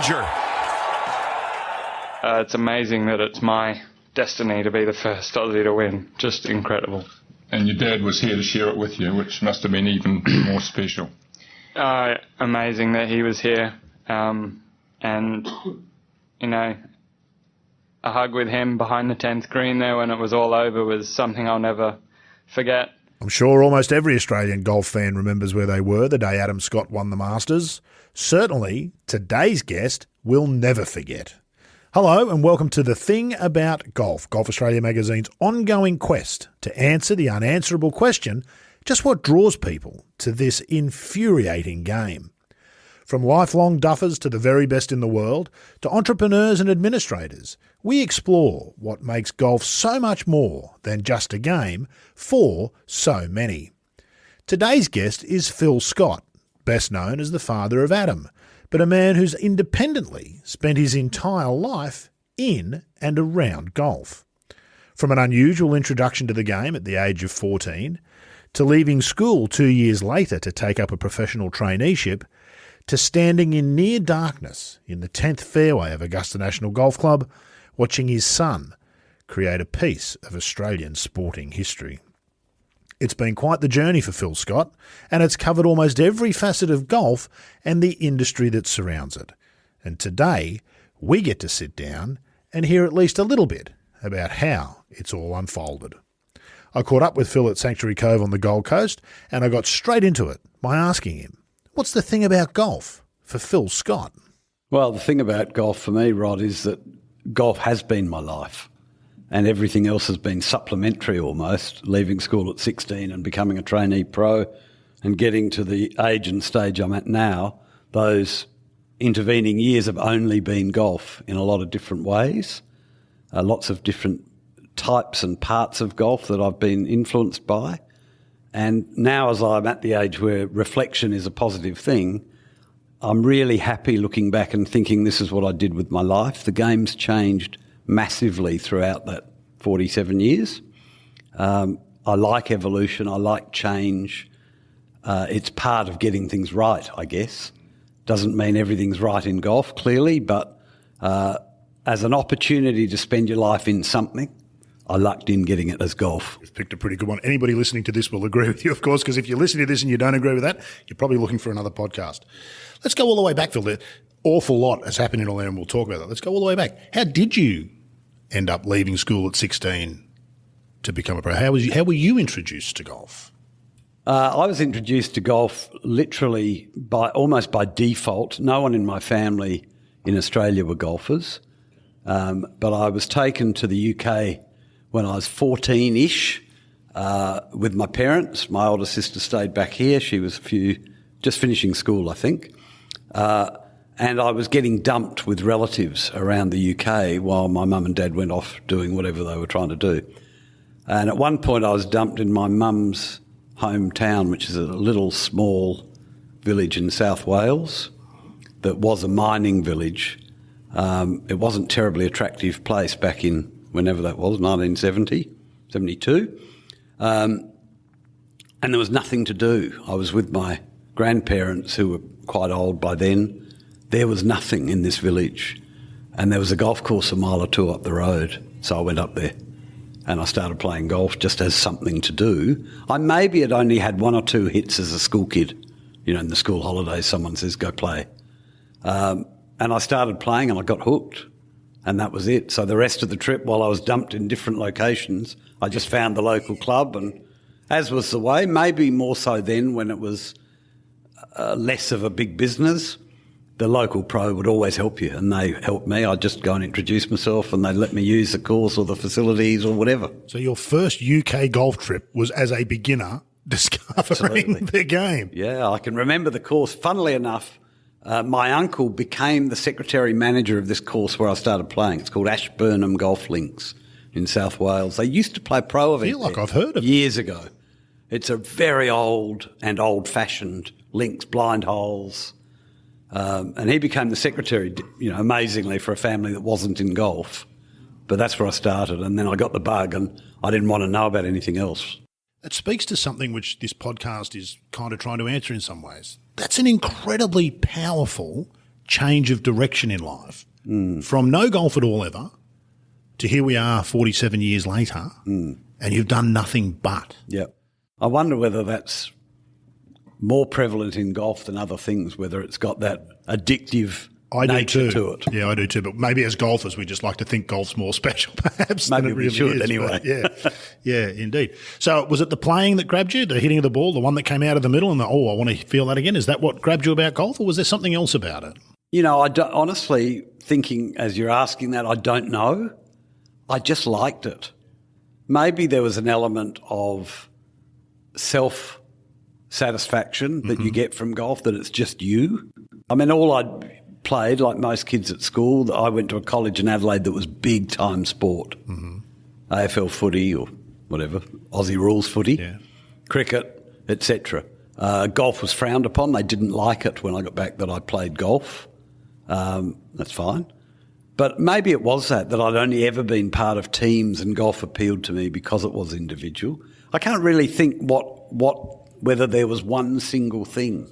major. It's amazing that it's my destiny to be the first Aussie to win. Just incredible. And your dad was here to share it with you, which must have been even more special. Amazing that he was here. And, you know, a hug with him behind the 10th green there when it was all over was something I'll never forget. I'm sure almost every Australian golf fan remembers where they were the day Adam Scott won the Masters. Certainly, today's guest will never forget. Hello and welcome to The Thing About Golf, Golf Australia magazine's ongoing quest to answer the unanswerable question, just what draws people to this infuriating game. From lifelong duffers to the very best in the world, to entrepreneurs and administrators, we explore what makes golf so much more than just a game for so many. Today's guest is Phil Scott, best known as the father of Adam, but a man who's independently spent his entire life in and around golf. From an unusual introduction to the game at the age of 14, to leaving school 2 years later to take up a professional traineeship, to standing in near darkness in the 10th fairway of Augusta National Golf Club, watching his son create a piece of Australian sporting history. It's been quite the journey for Phil Scott, and it's covered almost every facet of golf and the industry that surrounds it. And today, we get to sit down and hear at least a little bit about how it's all unfolded. I caught up with Phil at Sanctuary Cove on the Gold Coast, and I got straight into it by asking him, what's the thing about golf for Phil Scott? Well, the thing about golf for me, Rod, is that golf has been my life and everything else has been supplementary almost, leaving school at 16 and becoming a trainee pro and getting to the age and stage I'm at now. Those intervening years have only been golf in a lot of different ways, lots of different types and parts of golf that I've been influenced by. And now as I'm at the age where reflection is a positive thing, I'm really happy looking back and thinking this is what I did with my life. The game's changed massively throughout that 47 years. I like evolution. I like change. It's part of getting things right, I guess. Doesn't mean everything's right in golf, clearly, but as an opportunity to spend your life in something, I lucked in getting it as golf. You've picked a pretty good one. Anybody listening to this will agree with you, of course, because if you're listening to this and you don't agree with that, you're probably looking for another podcast. Let's go all the way back, Phil. An awful lot has happened in all there, and we'll talk about that. Let's go all the way back. How did you end up leaving school at 16 to become a pro? How were you introduced to golf? I was introduced to golf literally almost by default. No one in my family in Australia were golfers, but I was taken to the UK when I was 14-ish with my parents. My older sister stayed back here. She was just finishing school, I think. And I was getting dumped with relatives around the UK while my mum and dad went off doing whatever they were trying to do. And at one point I was dumped in my mum's hometown, which is a little small village in South Wales that was a mining village. It wasn't a terribly attractive place back in whenever that was, 1970, 72. And there was nothing to do. I was with my grandparents who were quite old by then. There was nothing in this village. And there was a golf course a mile or two up the road. So I went up there and I started playing golf just as something to do. I maybe had only had one or two hits as a school kid. You know, in the school holidays, someone says, go play. And I started playing and I got hooked. And that was it. So the rest of the trip, while I was dumped in different locations, I just found the local club. And as was the way, maybe more so then when it was less of a big business, the local pro would always help you. And they helped me. I'd just go and introduce myself and they'd let me use the course or the facilities or whatever. So your first UK golf trip was as a beginner discovering the game. Yeah, I can remember the course. Funnily enough, my uncle became the secretary manager of this course where I started playing. It's called Ashburnham Golf Links in South Wales. They used to play pro events. I feel like I've heard of it. Years ago. It's a very old and old-fashioned links, blind holes. And he became the secretary, you know, amazingly for a family that wasn't in golf. But that's where I started. And then I got the bug and I didn't want to know about anything else. It speaks to something which this podcast is kind of trying to answer in some ways. That's an incredibly powerful change of direction in life from no golf at all ever to here we are 47 years later and you've done nothing but. Yeah. I wonder whether that's more prevalent in golf than other things, whether it's got that addictive nature to it. Yeah, I do too. But maybe as golfers, we just like to think golf's more special, perhaps. Maybe than it we really should is. anyway. But yeah, indeed. So was it the playing that grabbed you, the hitting of the ball, the one that came out of the middle and I want to feel that again? Is that what grabbed you about golf, or was there something else about it? You know, honestly, thinking as you're asking that, I don't know. I just liked it. Maybe there was an element of self-satisfaction that you get from golf, that it's just you. I mean, all I'd played, like most kids at school, I went to a college in Adelaide that was big-time sport. AFL footy or whatever, Aussie rules footy, cricket, etc. Golf was frowned upon. They didn't like it when I got back that I played golf. That's fine. But maybe it was that I'd only ever been part of teams and golf appealed to me because it was individual. I can't really think whether there was one single thing.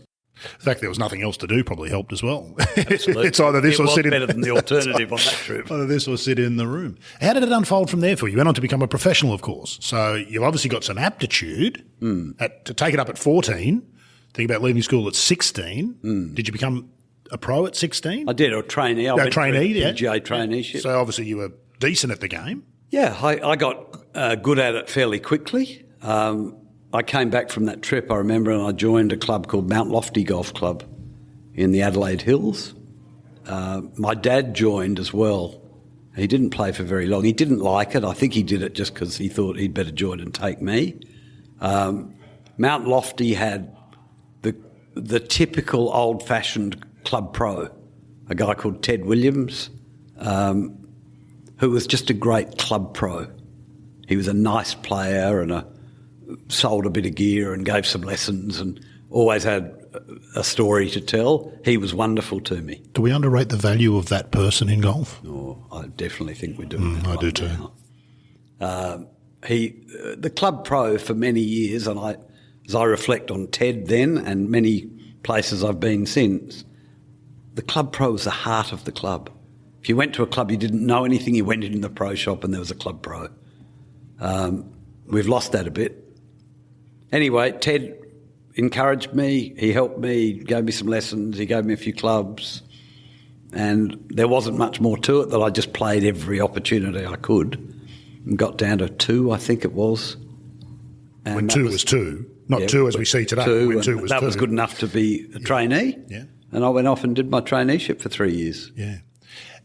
The fact there was nothing else to do probably helped as well. Absolutely. It's either this or sit in. It was better than the alternative on that trip. Either this or sit in the room. How did it unfold from there for you? You went on to become a professional, of course. So you've obviously got some aptitude to take it up at 14, think about leaving school at 16. Did you become a pro at 16? I did, a trainee. I went trainee, through a PGA traineeship. So obviously you were decent at the game. Yeah, I got good at it fairly quickly. I came back from that trip, I remember, and I joined a club called Mount Lofty Golf Club in the Adelaide Hills. My dad joined as well. He didn't play for very long. He didn't like it. I think he did it just because he thought he'd better join and take me. Mount Lofty had the typical old-fashioned club pro, a guy called Ted Williams, who was just a great club pro. He was a nice player and sold a bit of gear and gave some lessons and always had a story to tell. He was wonderful to me. Do we underrate the value of that person in golf? Oh, I definitely think we do. I do too. The club pro for many years, and as I reflect on Ted then and many places I've been since, the club pro was the heart of the club. If you went to a club, you didn't know anything, you went in the pro shop and there was a club pro. We've lost that a bit. Anyway, Ted encouraged me, he helped me, gave me some lessons, he gave me a few clubs, and there wasn't much more to it, that I just played every opportunity I could and got down to 2, I think it was. And when 2 was 2, not 2 as we see today. 2, when 2 was that 2. was good enough to be a trainee. Yeah. And I went off and did my traineeship for 3 years. Yeah.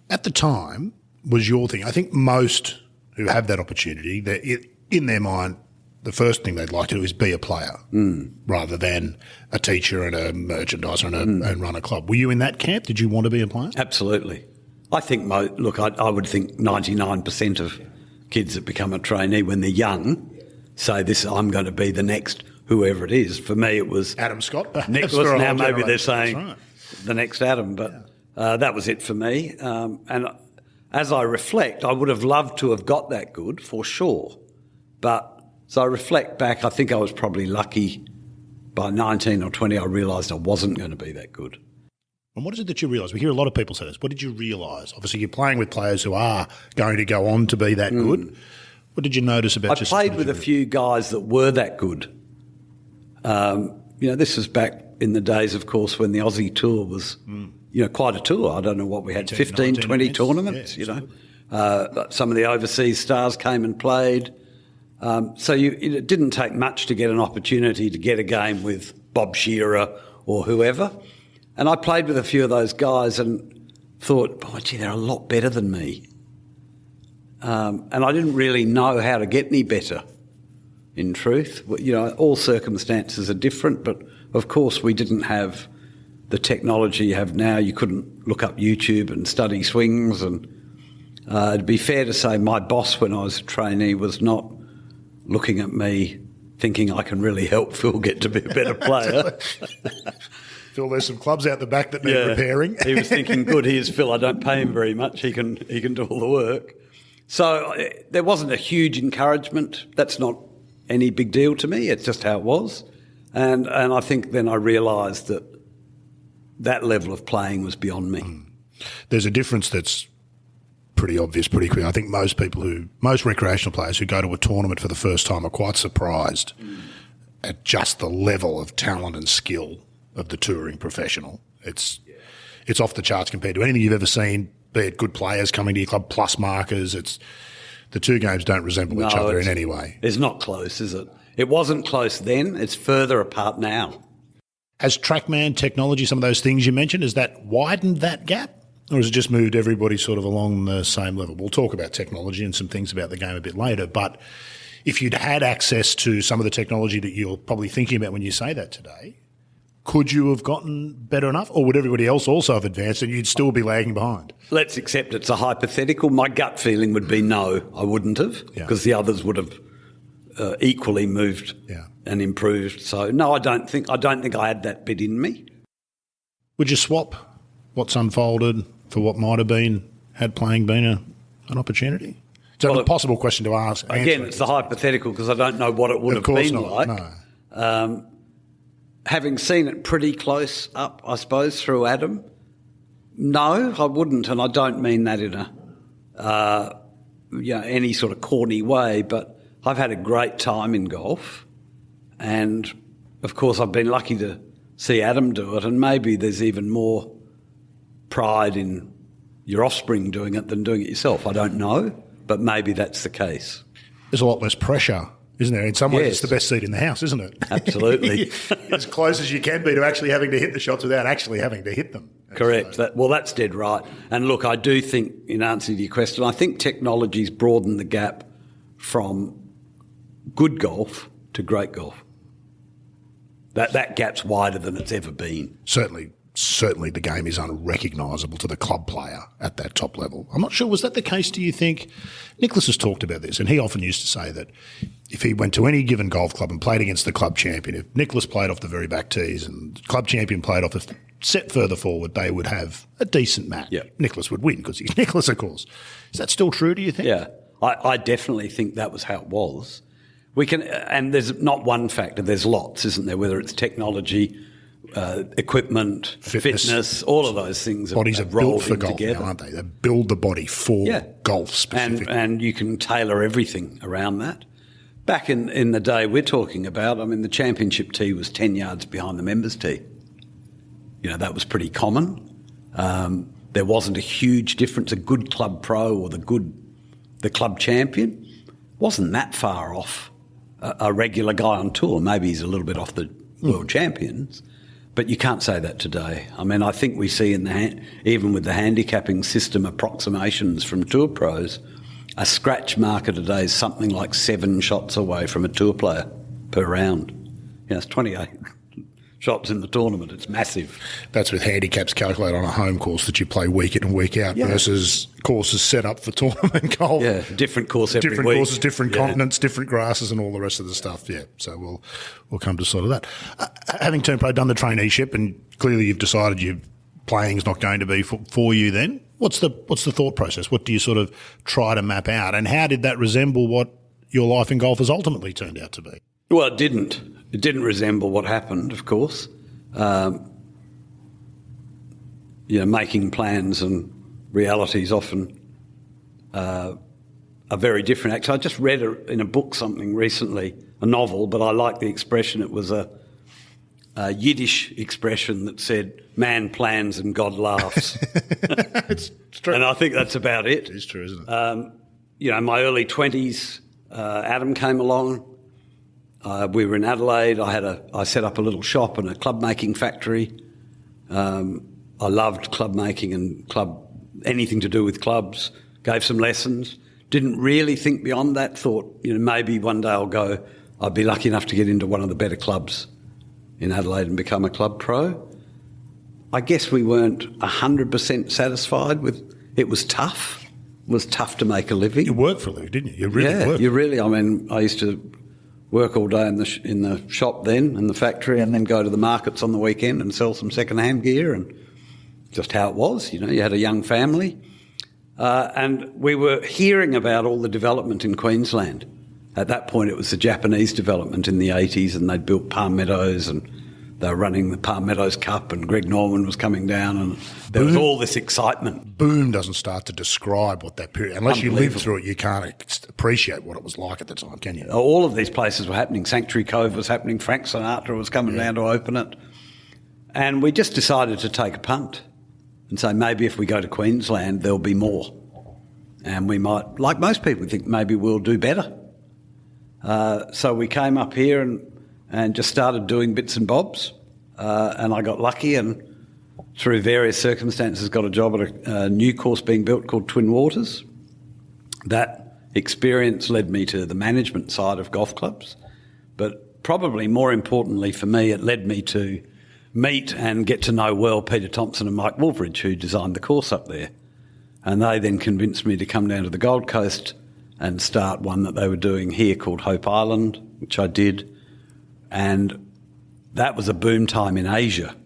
At the time was your thing. I think most who have that opportunity, in their mind, the first thing they'd like to do is be a player rather than a teacher and a merchandiser and run a club. Were you in that camp? Did you want to be a player? Absolutely. I think, I would think 99% of kids that become a trainee when they're young say I'm going to be the next whoever it is. For me, it was Adam Scott. Nicholas. Now maybe they're saying the next Adam, but that was it for me. And as I reflect, I would have loved to have got that good for sure. But as I reflect back, I think I was probably lucky. By 19 or 20, I realised I wasn't going to be that good. And what is it that you realise? We hear a lot of people say this. What did you realise? Obviously, you're playing with players who are going to go on to be that good. What did you notice about? I played with a few guys that were that good. This was back in the days, of course, when the Aussie tour was, quite a tour. I don't know what we had, 15, 20 events. Tournaments, some of the overseas stars came and played. So it didn't take much to get an opportunity to get a game with Bob Shearer or whoever. And I played with a few of those guys and thought, they're a lot better than me. And I didn't really know how to get any better, in truth. All circumstances are different, but of course we didn't have the technology you have now. You couldn't look up YouTube and study swings. And it'd be fair to say my boss when I was a trainee was not looking at me thinking I can really help Phil get to be a better player. Phil, there's some clubs out the back that need repairing. He was thinking, good, here's Phil, I don't pay him very much, he can do all the work. So there wasn't a huge encouragement. That's not any big deal to me, it's just how it was. And I think then I realised that that level of playing was beyond me. There's a difference that's pretty obvious pretty quick. I think most recreational players who go to a tournament for the first time are quite surprised at just the level of talent and skill of the touring professional. It's off the charts compared to anything you've ever seen, be it good players coming to your club plus markers. The two games don't resemble each other in any way. It's not close, is it? It wasn't close then. It's further apart now. Has TrackMan technology, some of those things you mentioned, has that widened that gap? Or has it just moved everybody sort of along the same level? We'll talk about technology and some things about the game a bit later, but if you'd had access to some of the technology that you're probably thinking about when you say that today, could you have gotten better enough, or would everybody else also have advanced and you'd still be lagging behind? Let's accept it's a hypothetical. My gut feeling would be no, I wouldn't have, because the others would have equally moved and improved. So no, I don't think I had that bit in me. Would you swap what's unfolded for what might have been, had playing been an opportunity? It's an impossible question to ask. Again, it's the hypothetical because I don't know what it would have been like. No. Having seen it pretty close up, I suppose, through Adam, no, I wouldn't, and I don't mean that in any sort of corny way, but I've had a great time in golf, and of course I've been lucky to see Adam do it, and maybe there's even more pride in your offspring doing it than doing it yourself. I don't know, but maybe that's the case. There's a lot less pressure, isn't there? In some ways, it's the best seat in the house, isn't it? Absolutely. As close as you can be to actually having to hit the shots without actually having to hit them. Correct. That's dead right. And look, I do think, in answer to your question, I think technology's broadened the gap from good golf to great golf. That gap's wider than it's ever been. Certainly the game is unrecognisable to the club player at that top level. I'm not sure, was that the case, do you think? Nicholas has talked about this, and he often used to say that if he went to any given golf club and played against the club champion, if Nicholas played off the very back tees and the club champion played off a set further forward, they would have a decent match. Yeah. Nicholas would win because he's Nicholas, of course. Is that still true, do you think? Yeah, I definitely think that was how it was. And there's not one factor, there's lots, isn't there? Whether it's technology, equipment, fitness, all of those things. Bodies are built for golf now, aren't they? They build the body for golf specifically. And you can tailor everything around that. Back in the day we're talking about, I mean, the championship tee was 10 yards behind the members' tee. That was pretty common. There wasn't a huge difference. A good club pro or the club champion wasn't that far off a regular guy on tour. Maybe he's a little bit off the world champions. But you can't say that today. I mean, I think we see even with the handicapping system approximations from tour pros, a scratch marker today is something like 7 shots away from a tour player per round. It's 28 shots in the tournament. It's massive. That's with handicaps calculated on a home course that you play week in and week out versus courses set up for tournament golf. Yeah, different course every different week. Courses, different continents, different grasses and all the rest of the stuff. Yeah, so we'll come to sort of that. Having turned pro, done the traineeship, and clearly you've decided your playing's not going to be for you then. What's the thought process? What do you sort of try to map out? And how did that resemble what your life in golf has ultimately turned out to be? Well, it didn't. It didn't resemble what happened, of course. Making plans and realities often are very different. Actually, I just read in a book something recently, a novel, but I like the expression. It was a Yiddish expression that said, "Man plans and God laughs." It's true. And I think that's about it. It is true, isn't it? In my early 20s, Adam came along. We were in Adelaide. I set up a little shop and a club making factory. I loved club making and anything to do with clubs. Gave some lessons. Didn't really think beyond that. Thought, maybe one day I'd be lucky enough to get into one of the better clubs in Adelaide and become a club pro. I guess we weren't 100% satisfied with. It was tough. It was tough to make a living. You worked for a living, didn't you? You really worked. You really. I mean, I used to work all day in the shop then, in the factory, and then go to the markets on the weekend and sell some second-hand gear, and just how it was. You had a young family. And we were hearing about all the development in Queensland. At that point, it was the Japanese development in the 80s, and they'd built Palm Meadows and They were running the Palmettos Cup and Greg Norman was coming down and there was all this excitement. Boom doesn't start to describe what that period, unless you live through it, you can't appreciate what it was like at the time, can you? All of these places were happening. Sanctuary Cove was happening. Frank Sinatra was coming down to open it. And we just decided to take a punt and say maybe if we go to Queensland, there'll be more. And we might, like most people, think maybe we'll do better. So we came up here and just started doing bits and bobs. And I got lucky and through various circumstances got a job at a new course being built called Twin Waters. That experience led me to the management side of golf clubs. But probably more importantly for me, it led me to meet and get to know well Peter Thompson and Mike Woolridge, who designed the course up there. And they then convinced me to come down to the Gold Coast and start one that they were doing here called Hope Island, which I did. And that was a boom time in Asia.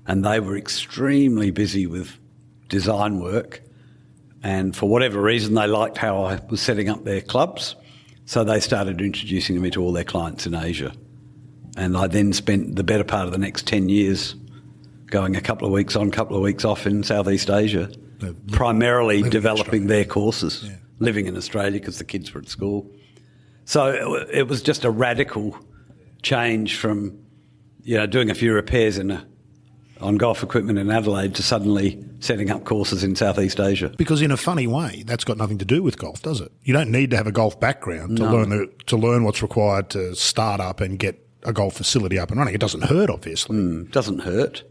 And they were extremely busy with design work. And for whatever reason, they liked how I was setting up their clubs. So they started introducing me to all their clients in Asia. And I then spent the better part of the next 10 years going a couple of weeks on, a couple of weeks off in Southeast Asia, primarily developing their courses, living in Australia because the kids were at school. So it was just a radical change from, doing a few repairs on golf equipment in Adelaide to suddenly setting up courses in Southeast Asia. Because in a funny way, that's got nothing to do with golf, does it? You don't need to have a golf background to learn what's required to start up and get a golf facility up and running. It doesn't hurt, obviously. It doesn't hurt.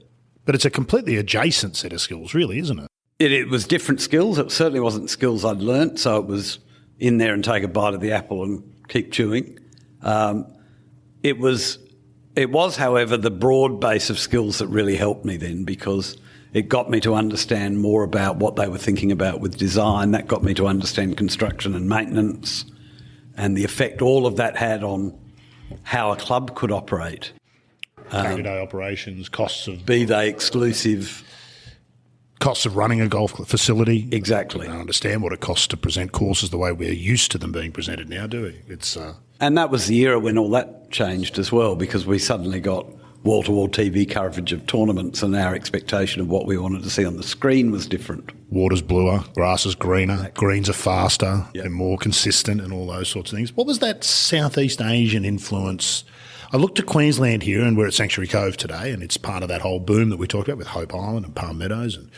But it's a completely adjacent set of skills, really, isn't it? It was different skills. It certainly wasn't skills I'd learnt, so it was in there and take a bite of the apple and keep chewing. It was, however, the broad base of skills that really helped me then, because it got me to understand more about what they were thinking about with design. That got me to understand construction and maintenance and the effect all of that had on how a club could operate. Day-to-day operations, costs of... Be they exclusive... Costs of running a golf facility. Exactly. We don't understand what it costs to present courses the way we're used to them being presented now, do we? And that was the era when all that changed as well, because we suddenly got wall-to-wall TV coverage of tournaments and our expectation of what we wanted to see on the screen was different. Water's bluer, grass is greener, greens are faster and more consistent and all those sorts of things. What was that Southeast Asian influence? I looked at Queensland here, and we're at Sanctuary Cove today, and it's part of that whole boom that we talked about with Hope Island and Palmettos and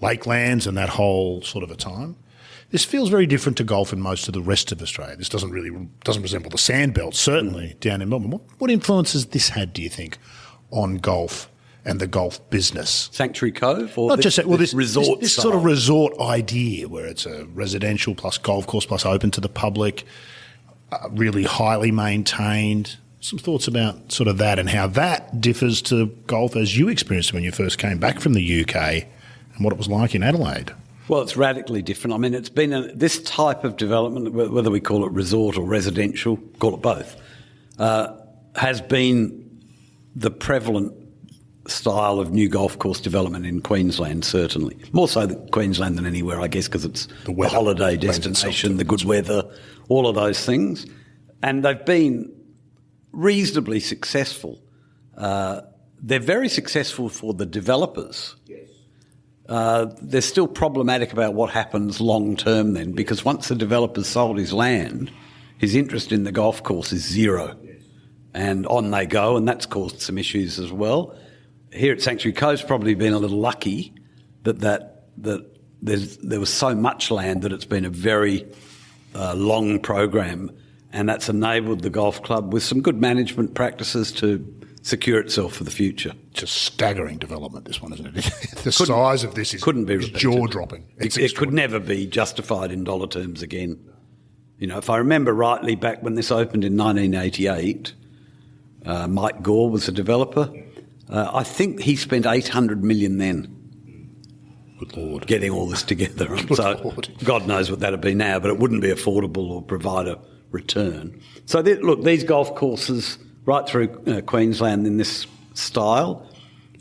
Lakelands and that whole sort of a time. This feels very different to golf in most of the rest of Australia. This doesn't resemble the sandbelt, certainly, down in Melbourne. What influence has this had, do you think, on golf and the golf business? Sanctuary Cove? Or not just that, this resort this sort of resort idea where it's a residential plus golf course plus open to the public, really highly maintained. Some thoughts about sort of that and how that differs to golf as you experienced when you first came back from the UK and what it was like in Adelaide. Well, it's radically different. I mean, it's been this type of development, whether we call it resort or residential, call it both, has been the prevalent style of new golf course development in Queensland, certainly. More so than Queensland than anywhere, I guess, because it's the holiday destination, the good weather, all of those things. And they've been reasonably successful. They're very successful for the developers. Yes. They're still problematic about what happens long term then, because once the developer's sold his land, his interest in the golf course is zero. Yes. And on they go, and that's caused some issues as well. Here at Sanctuary Cove's probably been a little lucky that there was so much land that it's been a very long program. And that's enabled the golf club with some good management practices to secure itself for the future. It's a staggering development, this one, isn't it? The size of this is jaw-dropping. It could never be justified in dollar terms again. If I remember rightly, back when this opened in 1988, Mike Gore was the developer. I think he spent $800 million then. Good Lord. Getting all this together. Good Lord. God knows what that would be now, but it wouldn't be affordable or provide a return. So look, these golf courses right through Queensland in this style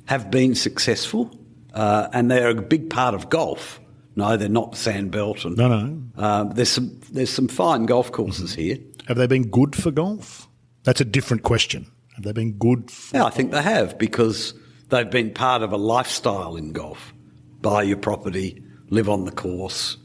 have been successful, and they're a big part of golf. No, they're not sandbelt. No. There's some fine golf courses here. Have they been good for golf? That's a different question. Have they been good? Yeah, I think they have, because they've been part of a lifestyle in golf. Buy your property, live on the course.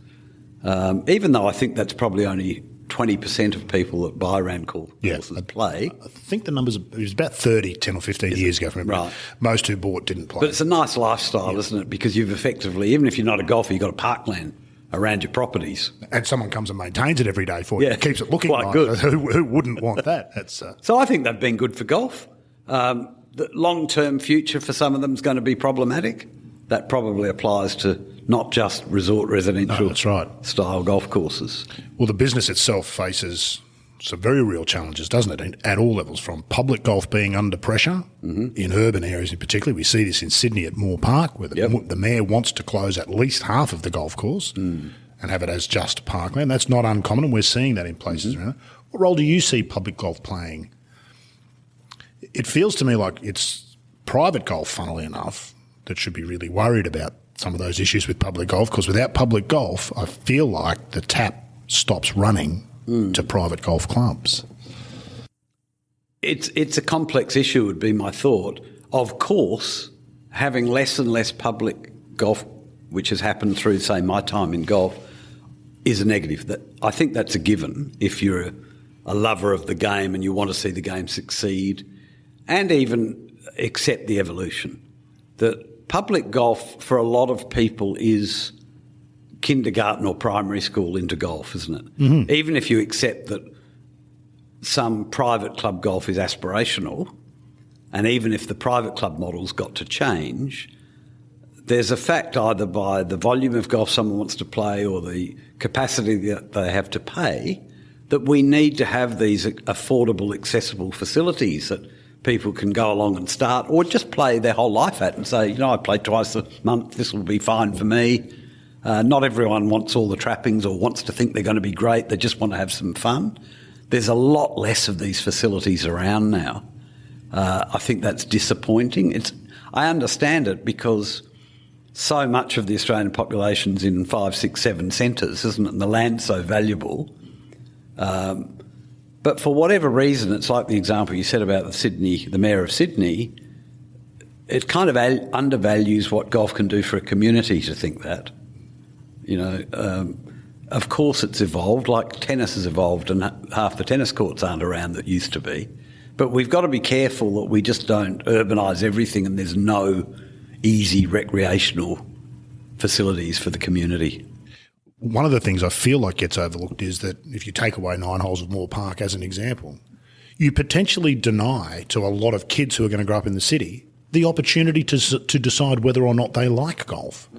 Even though I think that's probably only 20% of people that buy round courses play. I think the numbers, it was about 30, 10 or 15 years ago from memory. Right. Most who bought didn't play. But it's a nice lifestyle, isn't it? Because you've effectively, even if you're not a golfer, you've got a parkland around your properties. And someone comes and maintains it every day for you. Keeps it looking quite nice. good. Who wouldn't want that? That's So I think they've been good for golf. The long-term future for some of them is going to be problematic. That probably applies to not just resort residential that's right. style golf courses. Well, the business itself faces some very real challenges, doesn't it, at all levels, from public golf being under pressure in urban areas in particular. We see this in Sydney at Moore Park, where the mayor wants to close at least half of the golf course and have it as just parkland. That's not uncommon, and we're seeing that in places around. What role do you see public golf playing? It feels to me like it's private golf, funnily enough, that should be really worried about some of those issues with public golf, because without public golf, I feel like the tap stops running to private golf clubs. It's a complex issue, would be my thought. Of course, having less and less public golf, which has happened through, say, my time in golf, is a negative. I think that's a given if you're a lover of the game and you want to see the game succeed and even accept the evolution. That public golf, for a lot of people, is kindergarten or primary school into golf, isn't it? Even if you accept that some private club golf is aspirational, and even if the private club model's got to change, there's a fact either by the volume of golf someone wants to play or the capacity that they have to pay, that we need to have these affordable, accessible facilities that people can go along and start or just play their whole life at and say, I play twice a month, this will be fine for me. Not everyone wants all the trappings or wants to think they're going to be great. They just want to have some fun. There's a lot less of these facilities around now. I think that's disappointing. I understand it because so much of the Australian population's in 5, 6, 7 centres, isn't it? And the land's so valuable. But for whatever reason, it's like the example you said about the mayor of Sydney. It kind of undervalues what golf can do for a community to think that. Of course it's evolved, like tennis has evolved and half the tennis courts aren't around that used to be. But we've got to be careful that we just don't urbanise everything and there's no easy recreational facilities for the community. One of the things I feel like gets overlooked is that if you take away 9 holes of Moore Park as an example, you potentially deny to a lot of kids who are going to grow up in the city the opportunity to decide whether or not they like golf.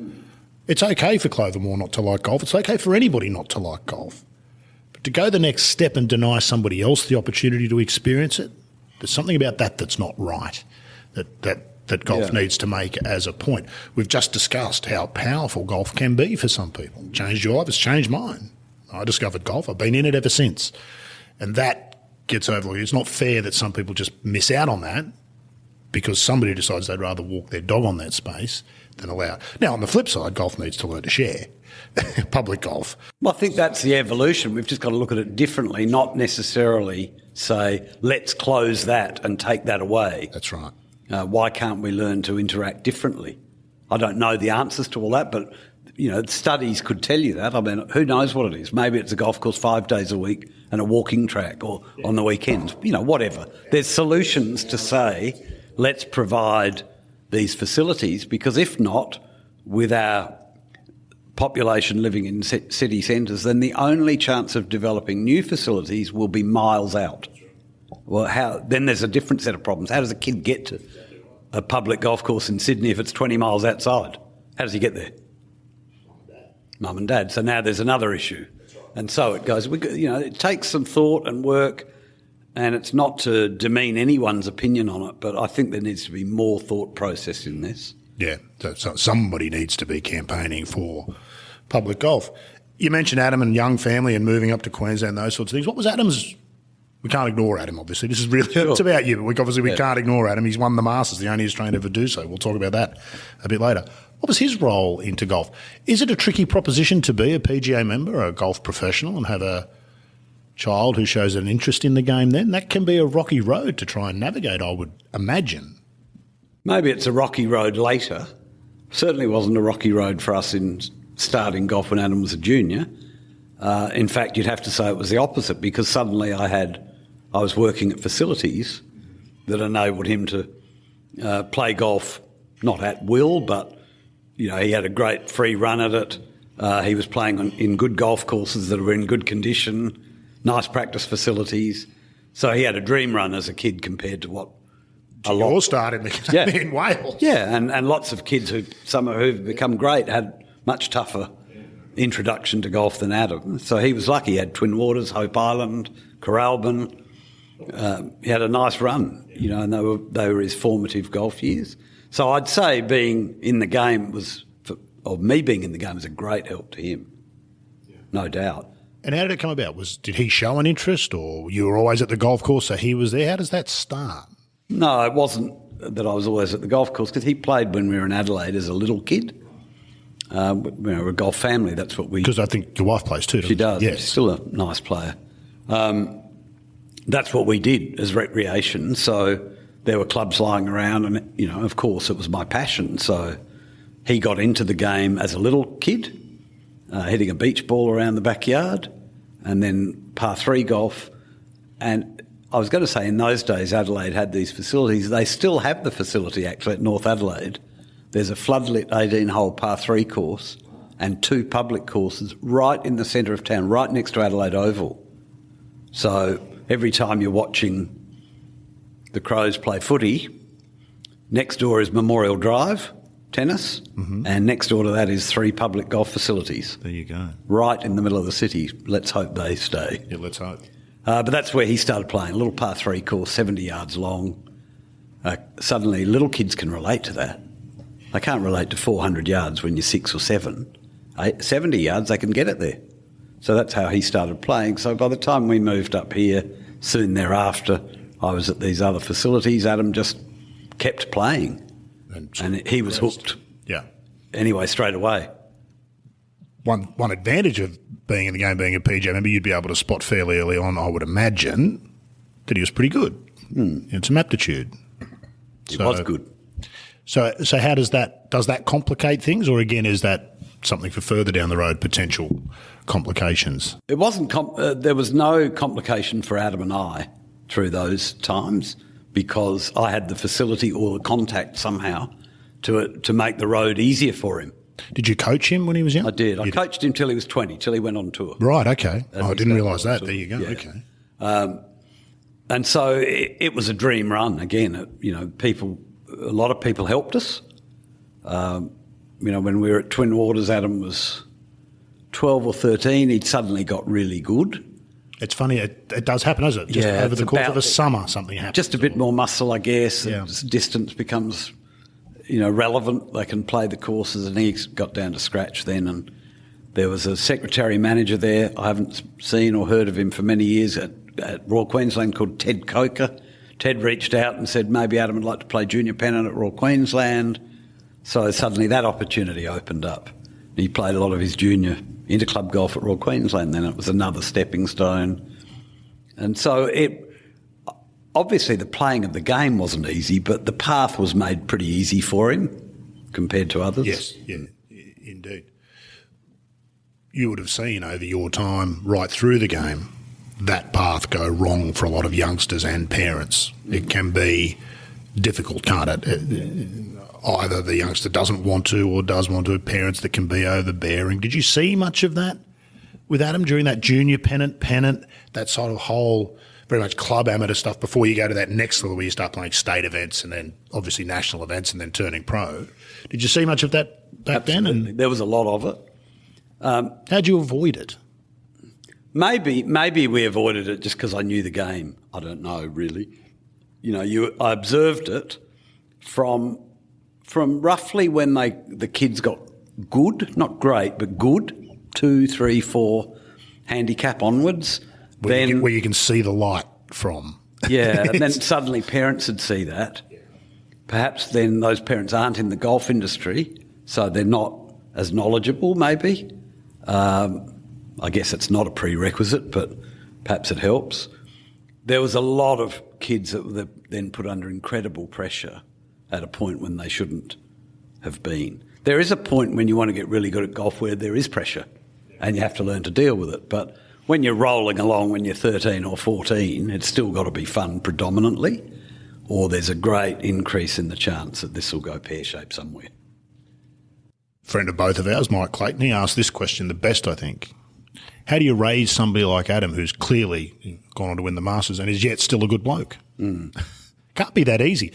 It's okay for Clover Moore not to like golf. It's okay for anybody not to like golf. But to go the next step and deny somebody else the opportunity to experience it, there's something about that that's not right, that golf needs to make as a point. We've just discussed how powerful golf can be for some people. Changed your life, it's changed mine. I discovered golf. I've been in it ever since. And that gets overlooked. It's not fair that some people just miss out on that because somebody decides they'd rather walk their dog on that space than allow it. Now, on the flip side, golf needs to learn to share. Public golf. Well, I think that's the evolution. We've just got to look at it differently, not necessarily say, let's close that and take that away. That's right. Why can't we learn to interact differently? I don't know the answers to all that, but studies could tell you that. I mean, who knows what it is? Maybe it's a golf course 5 days a week and a walking track, or on the weekends. Whatever. There's solutions to say, let's provide these facilities, because if not, with our population living in city centres, then the only chance of developing new facilities will be miles out. Well, then there's a different set of problems. How does a kid get to a public golf course in Sydney if it's 20 miles outside? How does he get there? Mum and dad. So now there's another issue. And so it goes. It takes some thought and work, and it's not to demean anyone's opinion on it, but I think there needs to be more thought process in this. Yeah, so somebody needs to be campaigning for public golf. You mentioned Adam and young family and moving up to Queensland, those sorts of things. What was Adam's... We can't ignore Adam, obviously. This is really... Sure. It's about you, but we can't ignore Adam. He's won the Masters, the only Australian ever do so. We'll talk about that a bit later. What was his role into golf? Is it a tricky proposition to be a PGA member, a golf professional, and have a child who shows an interest in the game then, that can be a rocky road to try and navigate, I would imagine. Maybe it's a rocky road later. Certainly wasn't a rocky road for us in starting golf when Adam was a junior. In fact, you'd have to say it was the opposite, because suddenly I was working at facilities that enabled him to play golf, not at will, but he had a great free run at it. He was playing in good golf courses that were in good condition, nice practice facilities. So he had a dream run as a kid compared to what Your start in the academy in Wales. Yeah, and lots of kids who've become great had much tougher introduction to golf than Adam. So he was lucky. He had Twin Waters, Hope Island, Coralbin. He had a nice run, and they were his formative golf years. So I'd say being in the game me being in the game was a great help to him, no doubt. And how did it come about? Did he show an interest, or you were always at the golf course, so he was there? How does that start? No, it wasn't that I was always at the golf course, because he played when we were in Adelaide as a little kid. We're a golf family, that's what we... Because I think your wife plays too, doesn't she? She does. Yes. She's still a nice player. That's what we did as recreation. So there were clubs lying around and, of course, it was my passion. So he got into the game as a little kid, hitting a beach ball around the backyard, and then par 3 golf. And I was going to say, in those days, Adelaide had these facilities. They still have the facility, actually, at North Adelaide. There's a floodlit 18-hole par 3 course and 2 public courses right in the centre of town, right next to Adelaide Oval. So every time you're watching the Crows play footy, next door is Memorial Drive, tennis, and next door to that is 3 public golf facilities. There you go. Right in the middle of the city. Let's hope they stay. Yeah, let's hope. But that's where he started playing, a little par 3 course, 70 yards long. Suddenly, little kids can relate to that. They can't relate to 400 yards when you're 6 or 7. 70 yards, they can get it there. So that's how he started playing. So by the time we moved up here, soon thereafter, I was at these other facilities. Adam just kept playing. And he was hooked. Yeah. Anyway, straight away. One advantage of being in the game, being a PJ member, you'd be able to spot fairly early on, I would imagine, that he was pretty good. And some aptitude. He was good. So how does that complicate things, or again, is that something for further down the road, potential complications? It wasn't. There was no complication for Adam and I through those times, because I had the facility or the contact somehow to make the road easier for him. Did you coach him when he was young? I did. I coached him till he was 20, till he went on tour. Right, okay. I didn't realise that. Tour. There you go, Yeah. okay. And so it was a dream run. Again, a lot of people helped us. When we were at Twin Waters, Adam was 12 or 13. He'd suddenly got really good. It's funny, it does happen, doesn't it? Just over the course of a summer, something happens. Just a bit more muscle, I guess. Yeah. Distance becomes, relevant. They can play the courses, and he got down to scratch then. And there was a secretary manager there. I haven't seen or heard of him for many years at Royal Queensland, called Ted Coker. Ted reached out and said maybe Adam would like to play junior pennant at Royal Queensland. So suddenly that opportunity opened up. He played a lot of his junior interclub golf at Royal Queensland, then it was another stepping stone. And so obviously the playing of the game wasn't easy, but the path was made pretty easy for him compared to others. Yes, yeah, indeed. You would have seen over your time right through the game that path go wrong for a lot of youngsters and parents. It can be difficult, can't it? Either the youngster doesn't want to or does want to, parents that can be overbearing. Did you see much of that with Adam during that junior pennant, that sort of whole very much club amateur stuff before you go to that next level where you start playing state events and then obviously national events and then turning pro? Did you see much of that back then? And there was a lot of it. how'd you avoid it? Maybe we avoided it just because I knew the game. I don't know, really. I observed it from roughly when the kids got good, not great, but good, 2, 3, 4 handicap onwards. Where you can see the light from. Yeah, and then suddenly parents would see that. Perhaps then those parents aren't in the golf industry, so they're not as knowledgeable maybe. I guess it's not a prerequisite, but perhaps it helps. There was a lot of kids that were then put under incredible pressure at a point when they shouldn't have been. There is a point when you want to get really good at golf where there is pressure and you have to learn to deal with it. But when you're rolling along when you're 13 or 14, it's still got to be fun predominantly, or there's a great increase in the chance that this will go pear-shaped somewhere. Friend of both of ours, Mike Clayton, he asked this question the best, I think. How do you raise somebody like Adam who's clearly gone on to win the Masters and is yet still a good bloke? Can't be that easy.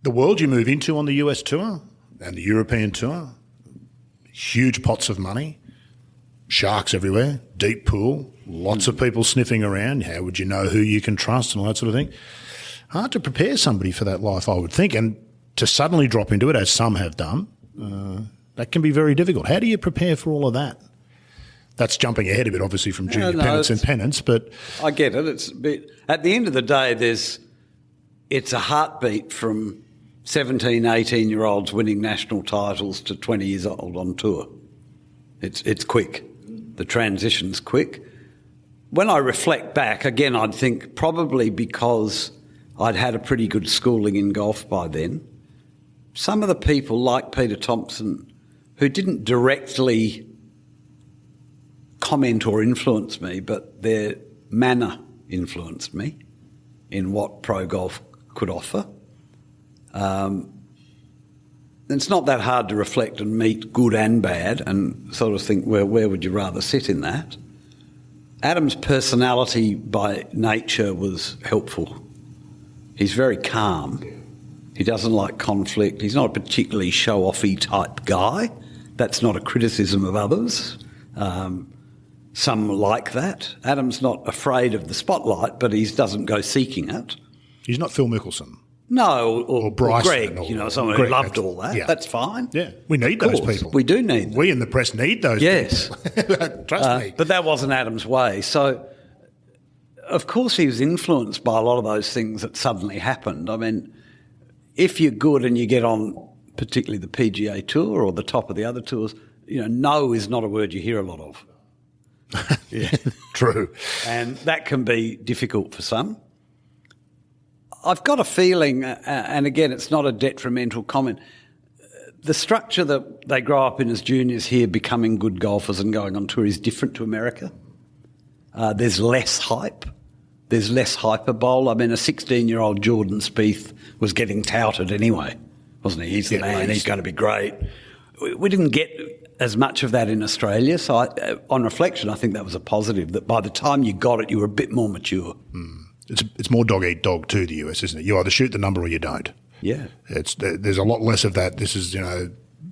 The world you move into on the US tour and the European tour, huge pots of money, sharks everywhere, deep pool, lots of people sniffing around. How would you know who you can trust and all that sort of thing? Hard to prepare somebody for that life, I would think, and to suddenly drop into it, as some have done, that can be very difficult. How do you prepare for all of that? That's jumping ahead a bit, obviously, from junior pennants and pennants, but I get it. It's a bit, at the end of the day, it's a heartbeat from 17, 18-year-olds winning national titles to 20 years old on tour. It's quick. The transition's quick. When I reflect back, again, I'd think probably because I'd had a pretty good schooling in golf by then. Some of the people like Peter Thompson who didn't directly comment or influence me, but their manner influenced me in what pro golf could offer. It's not that hard to reflect and meet good and bad and sort of think, well, where would you rather sit in that? Adam's personality by nature was helpful. He's very calm. He doesn't like conflict. He's not a particularly show-offy type guy. That's not a criticism of others. Some like that. Adam's not afraid of the spotlight, but he doesn't go seeking it. he's not Phil Mickelson. No, or Bryson, Greg, someone who loved all that. Yeah. That's fine. Yeah, we need those people. We do need them. We in the press need those people. Trust me. But that wasn't Adam's way. So, of course, he was influenced by a lot of those things that suddenly happened. I mean, if you're good and you get on particularly the PGA Tour or the top of the other tours, no is not a word you hear a lot of. Yeah, true. And that can be difficult for some. I've got a feeling, and again, it's not a detrimental comment, the structure that they grow up in as juniors here, becoming good golfers and going on tour, is different to America. There's less hype. There's less hyperbole. I mean, a 16-year-old Jordan Spieth was getting touted anyway, wasn't he? He's the man. He's going to be great. We didn't get as much of that in Australia. So on reflection, I think that was a positive, that by the time you got it, you were a bit more mature. Mm. It's more dog eat dog to the US, isn't it? You either shoot the number or you don't. Yeah. There's a lot less of that. This is,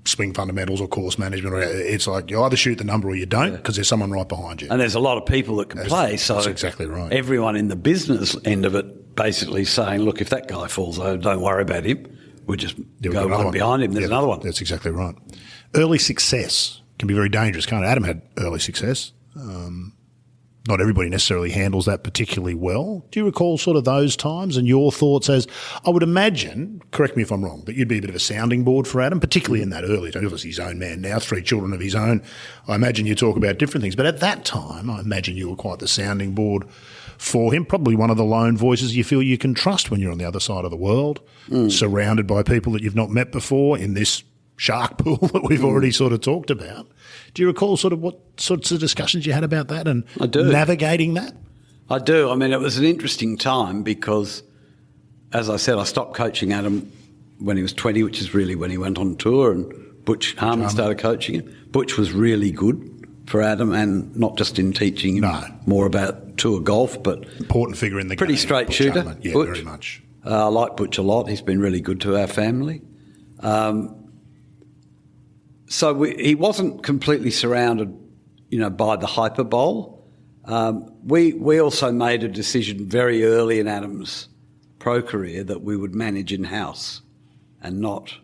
swing fundamentals or course management. It's like you either shoot the number or you don't because there's someone right behind you. And there's a lot of people that can play. So that's exactly right. Everyone in the business end of it basically saying, look, if that guy falls over, don't worry about him. We'll just go one behind him. There's another one. That's exactly right. Early success can be very dangerous, can't it? Adam had early success. Not everybody necessarily handles that particularly well. Do you recall sort of those times and your thoughts as, I would imagine, correct me if I'm wrong, but you'd be a bit of a sounding board for Adam, particularly in that early time. Obviously his own man now, 3 children of his own. I imagine you talk about different things. But at that time, I imagine you were quite the sounding board for him, probably one of the lone voices you feel you can trust when you're on the other side of the world, surrounded by people that you've not met before in this shark pool that we've already sort of talked about. Do you recall sort of what sorts of discussions you had about that and navigating that? I do. I mean, it was an interesting time because, as I said, I stopped coaching Adam when he was 20, which is really when he went on tour, and Butch Harmon started coaching him. Butch was really good for Adam, and not just in teaching him more about tour golf, but important figure in the pretty game. Straight Butch shooter. Harmon. Yeah, Butch. Very much. I like Butch a lot. He's been really good to our family. So he wasn't completely surrounded, by the hyperbole. We also made a decision very early in Adam's pro career that we would manage in-house and not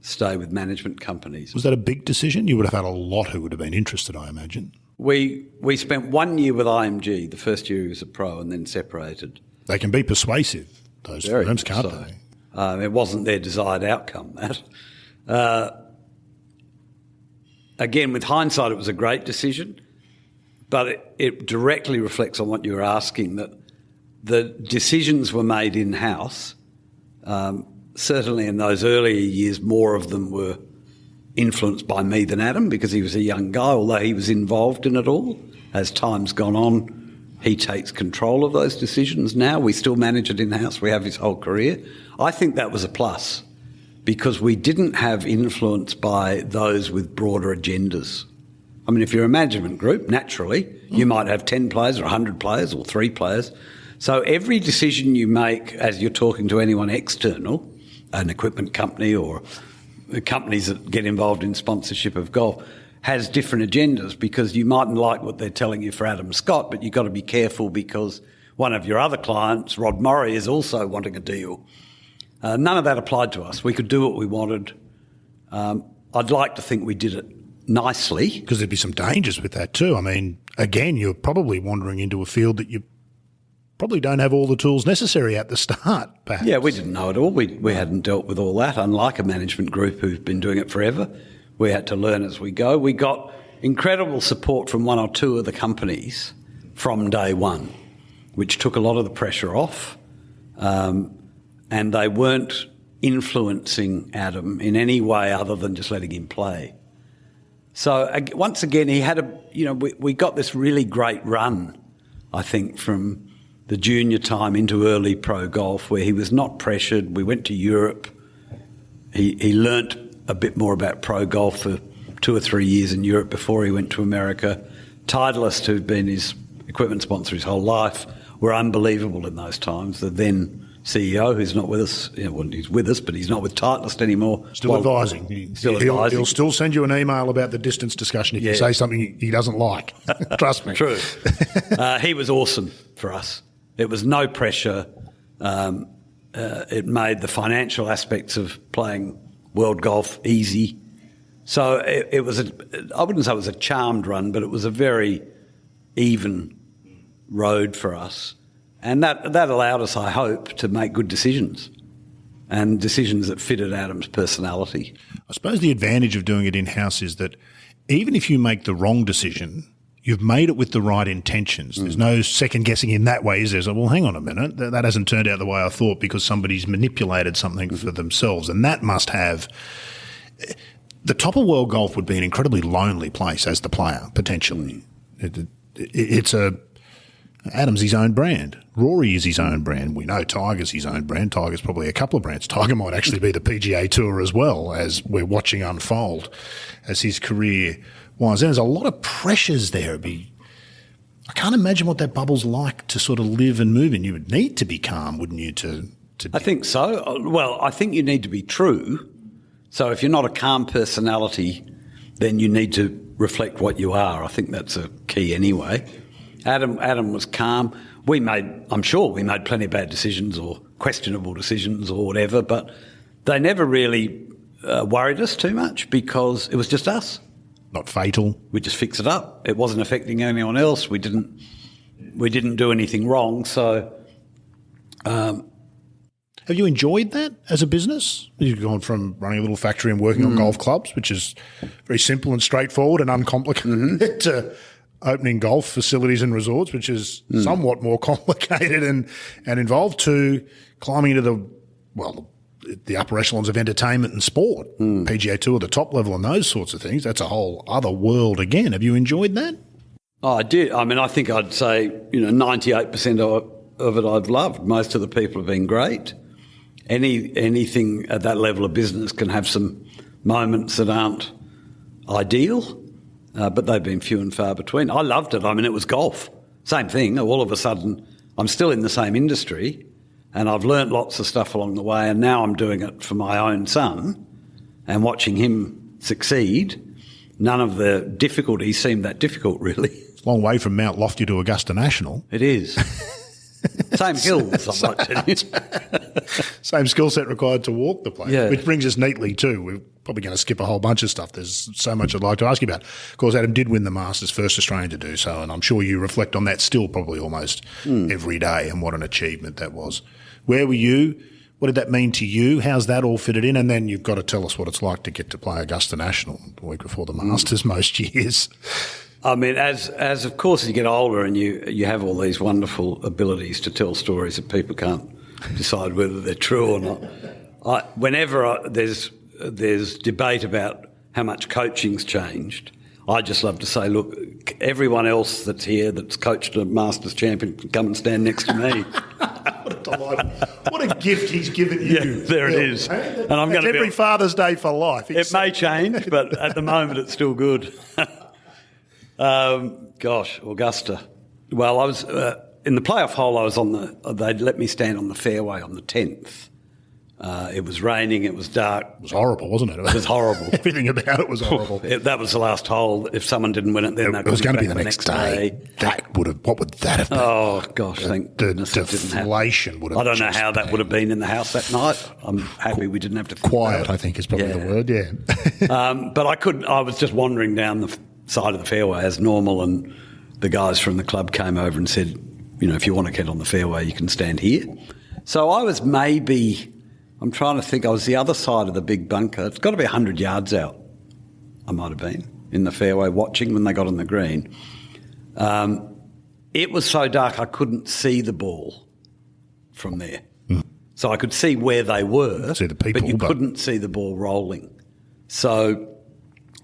stay with management companies. Was that a big decision? You would have had a lot who would have been interested, I imagine. We spent 1 year with IMG, the first year he was a pro, and then separated. They can be persuasive, those firms, can't they? It wasn't their desired outcome, that. Again, with hindsight, it was a great decision. But it directly reflects on what you were asking, that the decisions were made in-house. Certainly in those earlier years, more of them were influenced by me than Adam, because he was a young guy, although he was involved in it all. As time's gone on, he takes control of those decisions now. We still manage it in-house. We have his whole career. I think that was a plus, because we didn't have influence by those with broader agendas. I mean, if you're a management group, naturally, you might have 10 players or 100 players or 3 players. So every decision you make as you're talking to anyone external, an equipment company or companies that get involved in sponsorship of golf, has different agendas, because you mightn't like what they're telling you for Adam Scott, but you've got to be careful because one of your other clients, Rod Morri, is also wanting a deal. None of that applied to us. We could do what we wanted. I'd like to think we did it nicely. Because there'd be some dangers with that too. I mean, again, you're probably wandering into a field that you probably don't have all the tools necessary at the start, perhaps. Yeah, we didn't know it all. We hadn't dealt with all that, unlike a management group who've been doing it forever. We had to learn as we go. We got incredible support from 1 or 2 of the companies from day one, which took a lot of the pressure off. And they weren't influencing Adam in any way other than just letting him play. So once again, he had we got this really great run, I think, from the junior time into early pro golf, where he was not pressured. We went to Europe. He learnt a bit more about pro golf for 2 or 3 years in Europe before he went to America. Titleist, who'd been his equipment sponsor his whole life, were unbelievable in those times. The then CEO, who's not with us, he's with us, but he's not with Titleist anymore. Still advising. He'll still send you an email about the distance discussion if you say something he doesn't like. Trust me. True. He was awesome for us. It was no pressure. It made the financial aspects of playing world golf easy. So it was I wouldn't say it was a charmed run, but it was a very even road for us. And that allowed us, I hope, to make good decisions, and decisions that fitted Adam's personality. I suppose the advantage of doing it in-house is that even if you make the wrong decision, you've made it with the right intentions. There's no second-guessing in that way, is there? So, well, hang on a minute, that hasn't turned out the way I thought because somebody's manipulated something for themselves. And that must have – the top of world golf would be an incredibly lonely place as the player, potentially. It's a – Adam's his own brand. Rory is his own brand. We know Tiger's his own brand. Tiger's probably a couple of brands. Tiger might actually be the PGA Tour as well, as we're watching unfold as his career winds. There's a lot of pressures there. I can't imagine what that bubble's like to sort of live and move in. You would need to be calm, wouldn't you? I think so. Well, I think you need to be true. So if you're not a calm personality, then you need to reflect what you are. I think that's a key anyway. Adam was calm. I'm sure we made plenty of bad decisions or questionable decisions or whatever, but they never really worried us too much because it was just us. Not fatal. We just fixed it up. It wasn't affecting anyone else. We didn't do anything wrong. So, have you enjoyed that as a business? You've gone from running a little factory and working on golf clubs, which is very simple and straightforward and uncomplicated, to opening golf facilities and resorts, which is somewhat more complicated and involved, to climbing into the upper echelons of entertainment and sport, PGA Tour, the top level and those sorts of things. That's a whole other world again. Have you enjoyed that? Oh, I did. I mean, I think I'd say, 98% of it I've loved. Most of the people have been great. Anything at that level of business can have some moments that aren't ideal. But they've been few and far between. I loved it. I mean, it was golf. Same thing. All of a sudden, I'm still in the same industry and I've learnt lots of stuff along the way, and now I'm doing it for my own son and watching him succeed. None of the difficulties seemed that difficult, really. It's a long way from Mount Lofty to Augusta National. It is. Same hills, I might tell you. Same skill set required to walk the place, which brings us neatly too. We're probably going to skip a whole bunch of stuff. There's so much I'd like to ask you about. Of course, Adam did win the Masters, first Australian to do so, and I'm sure you reflect on that still probably almost every day, and what an achievement that was. Where were you? What did that mean to you? How's that all fitted in? And then you've got to tell us what it's like to get to play Augusta National the week before the Masters most years. I mean, as of course you get older and you have all these wonderful abilities to tell stories that people can't decide whether they're true or not. Whenever there's debate about how much coaching's changed, I just love to say, look, everyone else that's here that's coached a Masters champion can come and stand next to me. What a delight. What a gift he's given you. Yeah, there it is. And I'm going to every Father's Day for life. It may change, but at the moment it's still good. Augusta. Well, I was in the playoff hole. I was they'd let me stand on the fairway on the 10th. It was raining. It was dark. It was horrible, wasn't it? It was horrible. Everything about it was horrible. That was the last hole. If someone didn't win it, then it was going to be the next day. What would that have been? Oh gosh, thank goodness it didn't happen. Deflation would have. I don't know how that would have been in the house that night. I'm happy we didn't have to. Quiet, I think, is probably the word. Yeah. But I couldn't. I was just wandering down the side of the fairway as normal, and the guys from the club came over and said, if you want to get on the fairway, you can stand here. So I was maybe. I'm trying to think. I was the other side of the big bunker. It's got to be 100 yards out. I might have been in the fairway watching when they got on the green. It was so dark I couldn't see the ball from there. So I could see where they were, see the people, but you couldn't see the ball rolling. So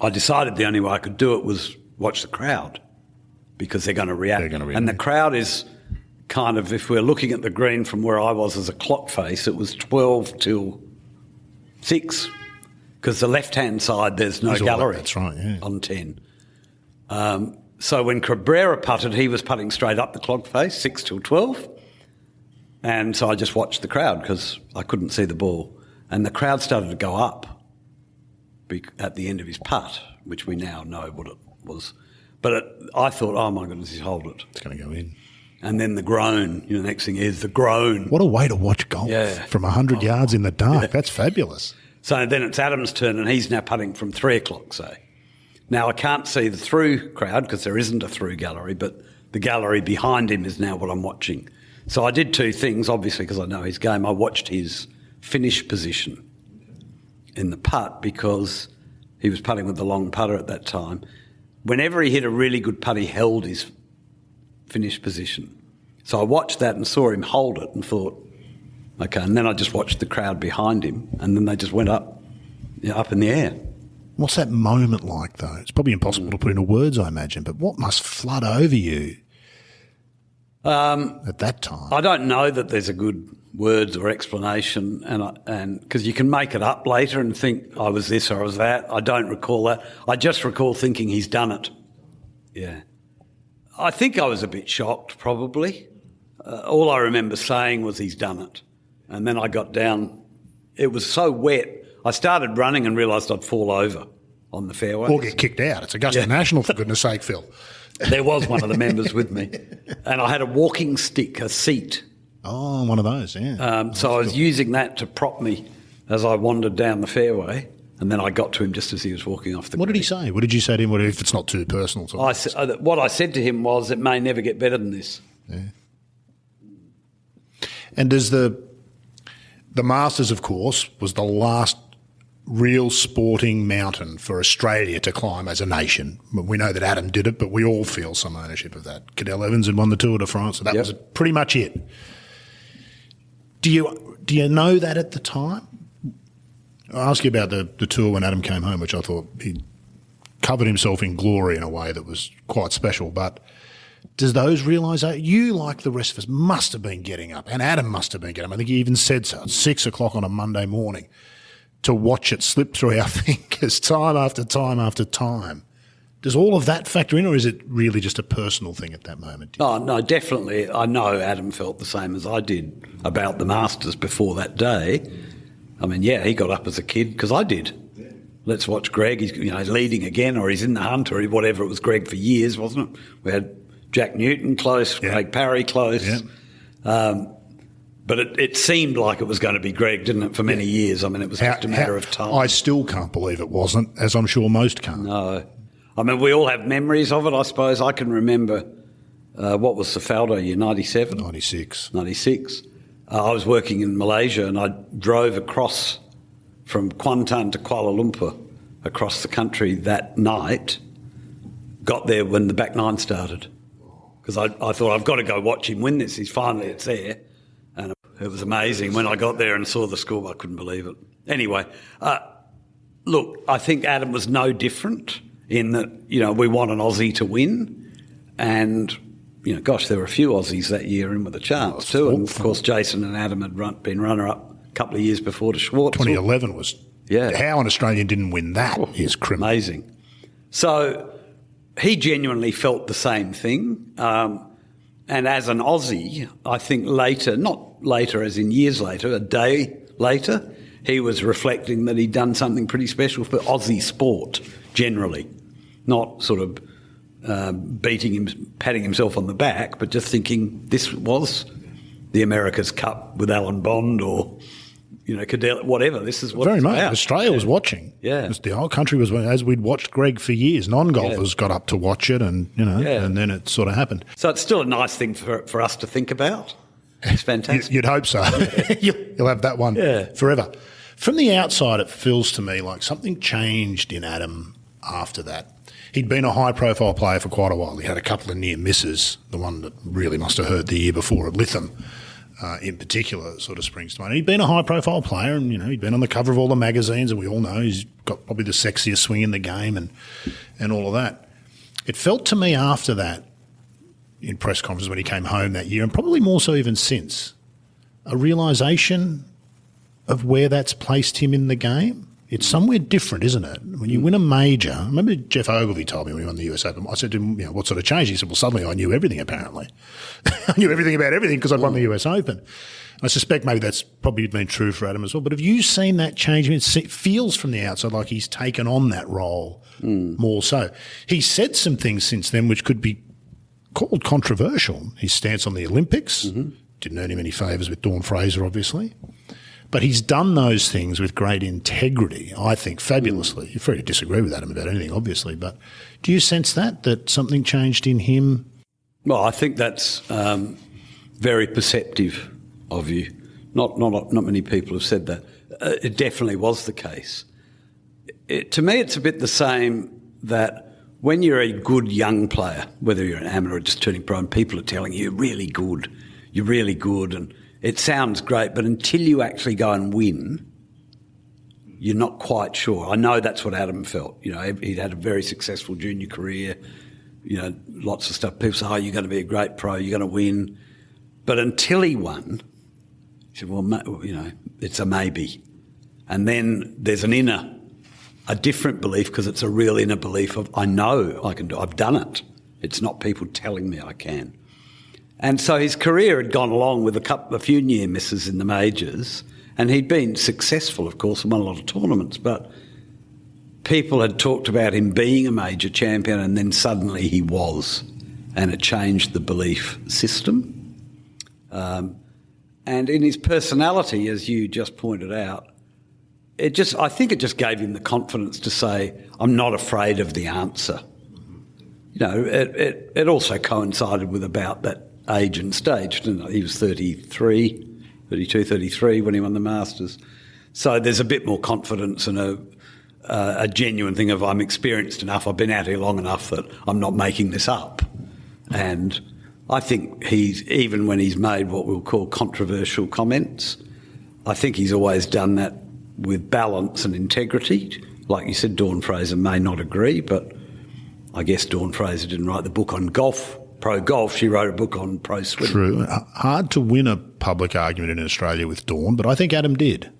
I decided the only way I could do it was watch the crowd because they're going to react. And the crowd is... kind of, if we're looking at the green from where I was as a clock face, it was 12 till 6 because the left-hand side there's no gallery. That's right, yeah. On 10. So when Cabrera putted, he was putting straight up the clock face, 6 till 12. And so I just watched the crowd because I couldn't see the ball. And the crowd started to go up at the end of his putt, which we now know what it was. But I thought, oh my goodness, he's hold it. It's going to go in. And then the groan, the next thing is the groan. What a way to watch golf from 100 yards in the dark. Yeah. That's fabulous. So then it's Adam's turn and he's now putting from 3 o'clock, say. Now I can't see the through crowd because there isn't a through gallery, but the gallery behind him is now what I'm watching. So I did 2 things, obviously, because I know his game. I watched his finish position in the putt because he was putting with the long putter at that time. Whenever he hit a really good putt, he held his finish position. So I watched that and saw him hold it and thought, okay, and then I just watched the crowd behind him and then they just went up in the air. What's that moment like, though? It's probably impossible to put into words, I imagine, but what must flood over you at that time? I don't know that there's a good words or explanation, and because you can make it up later and think, I was this or I was that. I don't recall that. I just recall thinking he's done it. Yeah. I think I was a bit shocked, probably. All I remember saying was he's done it. And then I got down. It was so wet. I started running and realised I'd fall over on the fairway. Or get kicked out. It's Augusta National, for goodness sake, Phil. There was one of the members with me. And I had a walking stick, a seat. Oh, one of those, yeah. So I was using that to prop me as I wandered down the fairway. And then I got to him just as he was walking off the green. What did he say? What did you say to him? What if it's not too personal? What I said to him was, it may never get better than this. Yeah. And does the Masters, of course, was the last real sporting mountain for Australia to climb as a nation. We know that Adam did it, but we all feel some ownership of that. Cadel Evans had won the Tour de France, so that was pretty much it. Do you know that at the time? I'll ask you about the tour when Adam came home, which I thought he covered himself in glory in a way that was quite special. But does those realise you, like the rest of us, must have been getting up, and Adam must have been getting up. I think he even said so at 6 o'clock on a Monday morning to watch it slip through our fingers time after time after time. Does all of that factor in, or is it really just a personal thing at that moment? Oh, no, definitely. I know Adam felt the same as I did about the Masters before that day. I mean, he got up as a kid, because I did. Let's watch Greg. He's leading again, or he's in the hunt, or whatever. It was Greg for years, wasn't it? We had Jack Newton close, Craig Parry close. Yeah. But it seemed like it was going to be Greg, didn't it, for many years? I mean, it was just a matter of time. I still can't believe it wasn't, as I'm sure most can't. No. I mean, we all have memories of it, I suppose. I can remember, what was the Faldo year, 97? 96. 96. I was working in Malaysia and I drove across from Kuantan to Kuala Lumpur across the country that night got there when the back nine started. Because I thought, I've got to go watch him win this. It's there. And it was amazing. When I got there and saw the score, I couldn't believe it. Anyway, look, I think Adam was no different in that, we want an Aussie to win. And, there were a few Aussies that year in with a chance too. And, of course, Jason and Adam had been runner-up a couple of years before to Schwartz. 2011 was... Yeah. How an Australian didn't win that is criminal. Amazing. So he genuinely felt the same thing. And as an Aussie, I think later, not later as in years later, a day later, he was reflecting that he'd done something pretty special for Aussie sport generally. Not sort of patting himself on the back, but just thinking this was the America's Cup with Alan Bond or, Cadell, whatever. This is what very it's much. about. Australia was watching. Yeah. The whole country was, as we'd watched Greg for years. Non-golfers got up to watch it and, and then it sort of happened. So it's still a nice thing for us to think about. It's fantastic. You'd hope so. You'll have that one forever. From the outside, it feels to me like something changed in Adam after that. He'd been a high-profile player for quite a while. He had a couple of near misses, the one that really must have hurt the year before at Lytham in particular sort of springs to mind. He'd been a high-profile player and, he'd been on the cover of all the magazines and we all know he's got probably the sexiest swing in the game and all of that. It felt to me after that, in press conferences when he came home that year, and probably more so even since, a realisation of where that's placed him in the game. It's somewhere different, isn't it? When you win a major, I remember Jeff Ogilvy told me when he won the US Open, I said to him, what sort of change? He said, well, suddenly I knew everything apparently. I knew everything about everything because I'd won the US Open. I suspect maybe that's probably been true for Adam as well. But have you seen that change? I mean, it feels from the outside like he's taken on that role more so. He's said some things since then which could be called controversial. His stance on the Olympics didn't earn him any favours with Dawn Fraser, obviously. But he's done those things with great integrity, I think, fabulously. You're free to disagree with Adam about anything, obviously, but do you sense that something changed in him? Well, I think that's very perceptive of you. Not many people have said that. It definitely was the case. To me, it's a bit the same that when you're a good young player, whether you're an amateur or just turning pro, and people are telling you, you're really good, and it sounds great, but until you actually go and win, you're not quite sure. I know that's what Adam felt. He'd had a very successful junior career, lots of stuff. People say, oh, you're going to be a great pro, you're going to win. But until he won, he said, well, it's a maybe. And then there's a different belief because it's a real inner belief of, I know I can do it, I've done it. It's not people telling me I can. And so his career had gone along with a few near misses in the majors, and he'd been successful, of course, and won a lot of tournaments, but people had talked about him being a major champion, and then suddenly he was, and it changed the belief system. And in his personality, as you just pointed out, I think it just gave him the confidence to say, I'm not afraid of the answer. It also coincided with about that age and stage, didn't it? He was 32, 33 when he won the Masters. So there's a bit more confidence and a genuine thing of I'm experienced enough, I've been out here long enough that I'm not making this up. And I think even when he's made what we'll call controversial comments, I think he's always done that with balance and integrity. Like you said, Dawn Fraser may not agree, but I guess Dawn Fraser didn't write the book on golf. Pro golf, she wrote a book on pro swimming. True. Hard to win a public argument in Australia with Dawn, but I think Adam did.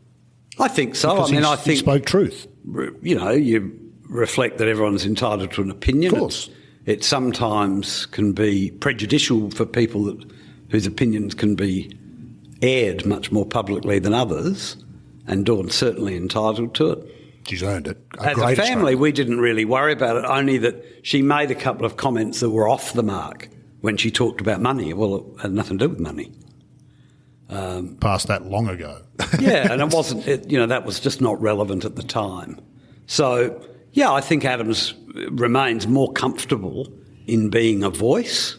I think so. Because I think he spoke truth. You reflect that everyone's entitled to an opinion. Of course. It sometimes can be prejudicial for people whose opinions can be aired much more publicly than others, and Dawn's certainly entitled to it. She's earned it. As a family, we didn't really worry about it, only that she made a couple of comments that were off the mark when she talked about money. Well, it had nothing to do with money. Passed that long ago. Yeah, and it wasn't, that was just not relevant at the time. So, yeah, I think Adams remains more comfortable in being a voice,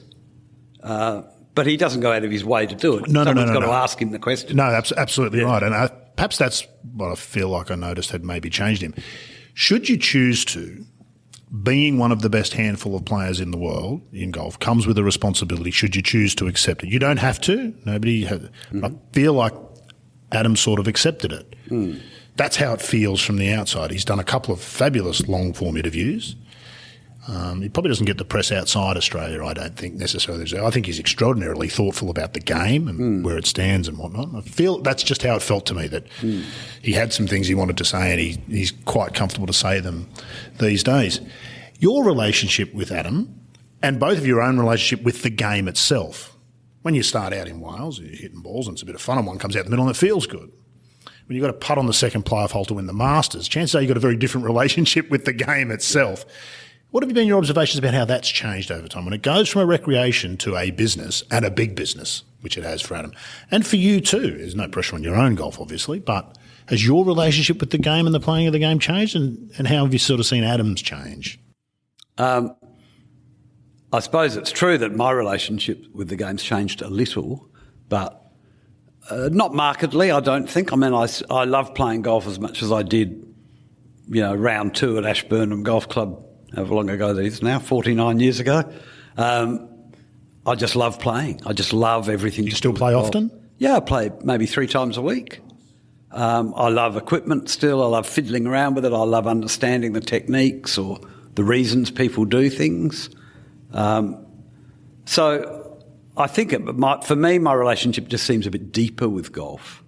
but he doesn't go out of his way to do it. Someone's got to ask him the question. No, that's absolutely right. And perhaps that's what I feel like I noticed had maybe changed him. Should you choose to, being one of the best handful of players in the world in golf comes with a responsibility should you choose to accept it. You don't have to. Nobody has. I feel like Adam sort of accepted it. That's how it feels from the outside. He's done a couple of fabulous long-form interviews. He probably doesn't get the press outside Australia, I don't think, necessarily. I think he's extraordinarily thoughtful about the game and where it stands and whatnot. I feel that's just how it felt to me, that he had some things he wanted to say and he's quite comfortable to say them these days. Your relationship with Adam and both of your own relationship with the game itself. When you start out in Wales, you're hitting balls and it's a bit of fun and one comes out in the middle and it feels good. When you've got a putt on the second playoff hole to win the Masters, chances are you've got a very different relationship with the game itself. What have been your observations about how that's changed over time when it goes from a recreation to a business, and a big business, which it has for Adam? And for you too. There's no pressure on your own golf, obviously, but has your relationship with the game and the playing of the game changed, and how have you sort of seen Adam's change? I suppose it's true that my relationship with the game's changed a little, but not markedly, I don't think. I mean, I love playing golf as much as I did, round 2 at Ashburnham Golf Club. However long ago that is now, 49 years ago. I just love playing. I just love everything. Do you still play often? Yeah, I play maybe 3 times a week. I love equipment still. I love fiddling around with it. I love understanding the techniques or the reasons people do things. So I think for me, my relationship just seems a bit deeper with golf.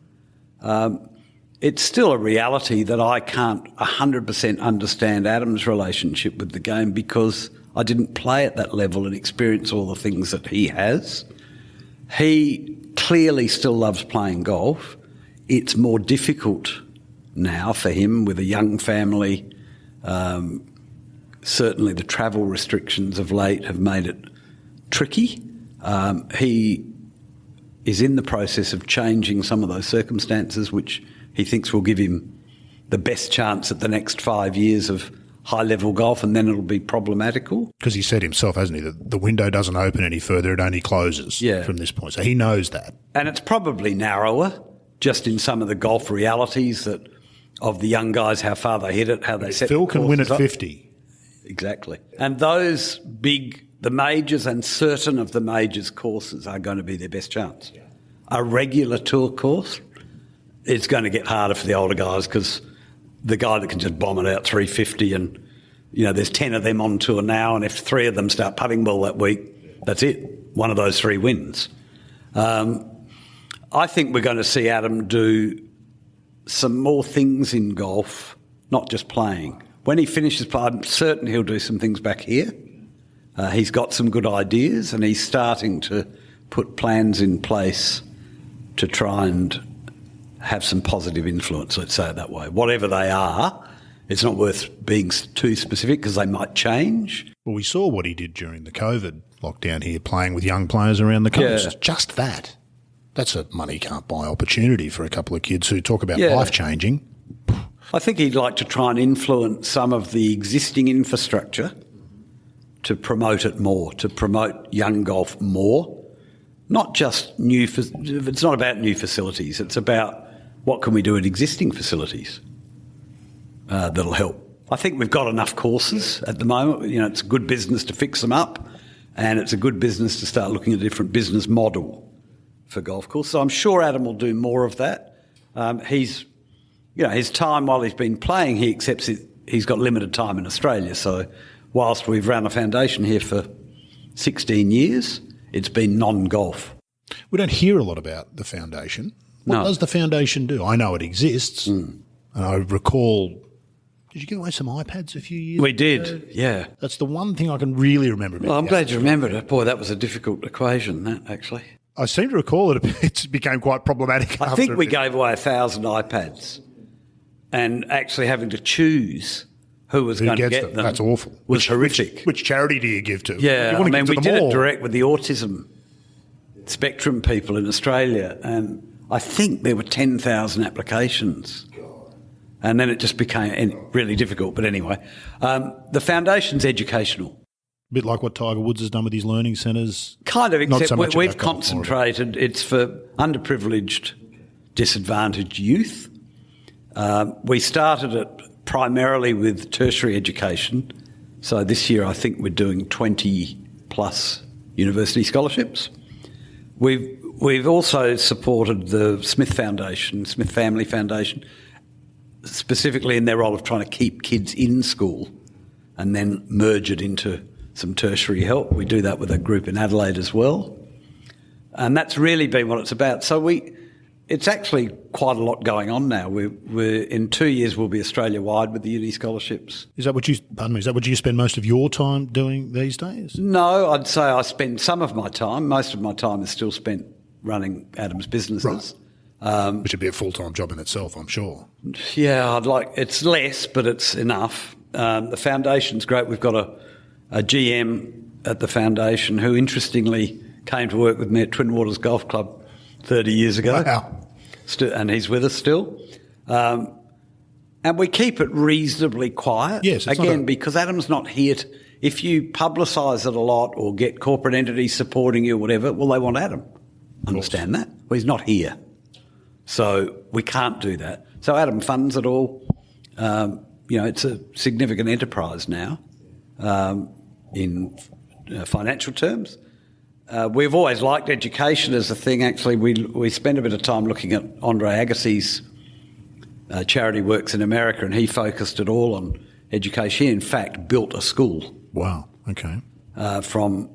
It's still a reality that I can't 100% understand Adam's relationship with the game because I didn't play at that level and experience all the things that he has. He clearly still loves playing golf. It's more difficult now for him with a young family. Certainly the travel restrictions of late have made it tricky. He is in the process of changing some of those circumstances which he thinks will give him the best chance at the next 5 years of high-level golf, and then it'll be problematical. Because he said himself, hasn't he, that the window doesn't open any further, it only closes from this point. So he knows that. And it's probably narrower, just in some of the golf realities of the young guys, how far they hit it, how they set Phil can win at up. 50. Exactly. And those the majors and certain of the majors courses are going to be their best chance. A regular tour course, it's going to get harder for the older guys because the guy that can just bomb it out 350 and, there's 10 of them on tour now, and if 3 of them start putting well that week, that's it. One of those 3 wins. I think we're going to see Adam do some more things in golf, not just playing. When he finishes playing, I'm certain he'll do some things back here. He's got some good ideas and he's starting to put plans in place to try and have some positive influence, let's say it that way. Whatever they are, it's not worth being too specific because they might change. Well, we saw what he did during the COVID lockdown here, playing with young players around the coast. Yeah. Just that. That's a money can't buy opportunity for a couple of kids who talk about life-changing. I think he'd like to try and influence some of the existing infrastructure to promote it more, to promote young golf more. Not just it's not about new facilities, it's about what can we do at existing facilities that'll help. I think we've got enough courses at the moment. It's a good business to fix them up, and it's a good business to start looking at a different business model for golf courses. So I'm sure Adam will do more of that. His time while he's been playing, he accepts he's got limited time in Australia. So whilst we've run a foundation here for 16 years, it's been non-golf. We don't hear a lot about the foundation. What does the foundation do? I know it exists, and I recall, did you give away some iPads a few years ago? We did, yeah. That's the one thing I can really remember about I'm glad you remembered it. Boy, that was a difficult equation, that, actually. I seem to recall that it became quite problematic. I think we gave away 1,000 iPads, and actually having to choose who was going to get them. That's awful. Was horrific. Which charity do you give to? Yeah, we did it direct with the autism spectrum people in Australia, and I think there were 10,000 applications. And then it just became really difficult. But anyway, the foundation's educational. A bit like what Tiger Woods has done with his learning centres. Kind of, except so we've concentrated. It's for underprivileged, disadvantaged youth. We started it primarily with tertiary education, So this year I think we're doing 20 plus university scholarships. We've also supported the Smith Family Foundation, specifically in their role of trying to keep kids in school and then merge it into some tertiary help. We do that with a group in Adelaide as well. And that's really been what it's about. So it's actually quite a lot going on now. We're in 2 years we'll be Australia-wide with the uni scholarships. Is that what you spend most of your time doing these days? No, I'd say I spend some of my time. Most of my time is still spent running Adam's businesses. Right. Which would be a full-time job in itself, I'm sure. Yeah, it's less, but it's enough. The foundation's great. We've got a GM at the foundation who, interestingly, came to work with me at Twin Waters Golf Club 30 years ago. Wow. And he's with us still. And we keep it reasonably quiet. Yes, again, because Adam's not here to... If you publicise it a lot or get corporate entities supporting you or whatever, well, they want Adam. Understand that? Well, he's not here. So we can't do that. So Adam funds it all. It's a significant enterprise now in financial terms. We've always liked education as a thing. Actually, we spent a bit of time looking at Andre Agassi's charity works in America, and he focused it all on education. He, in fact, built a school. Wow, okay. From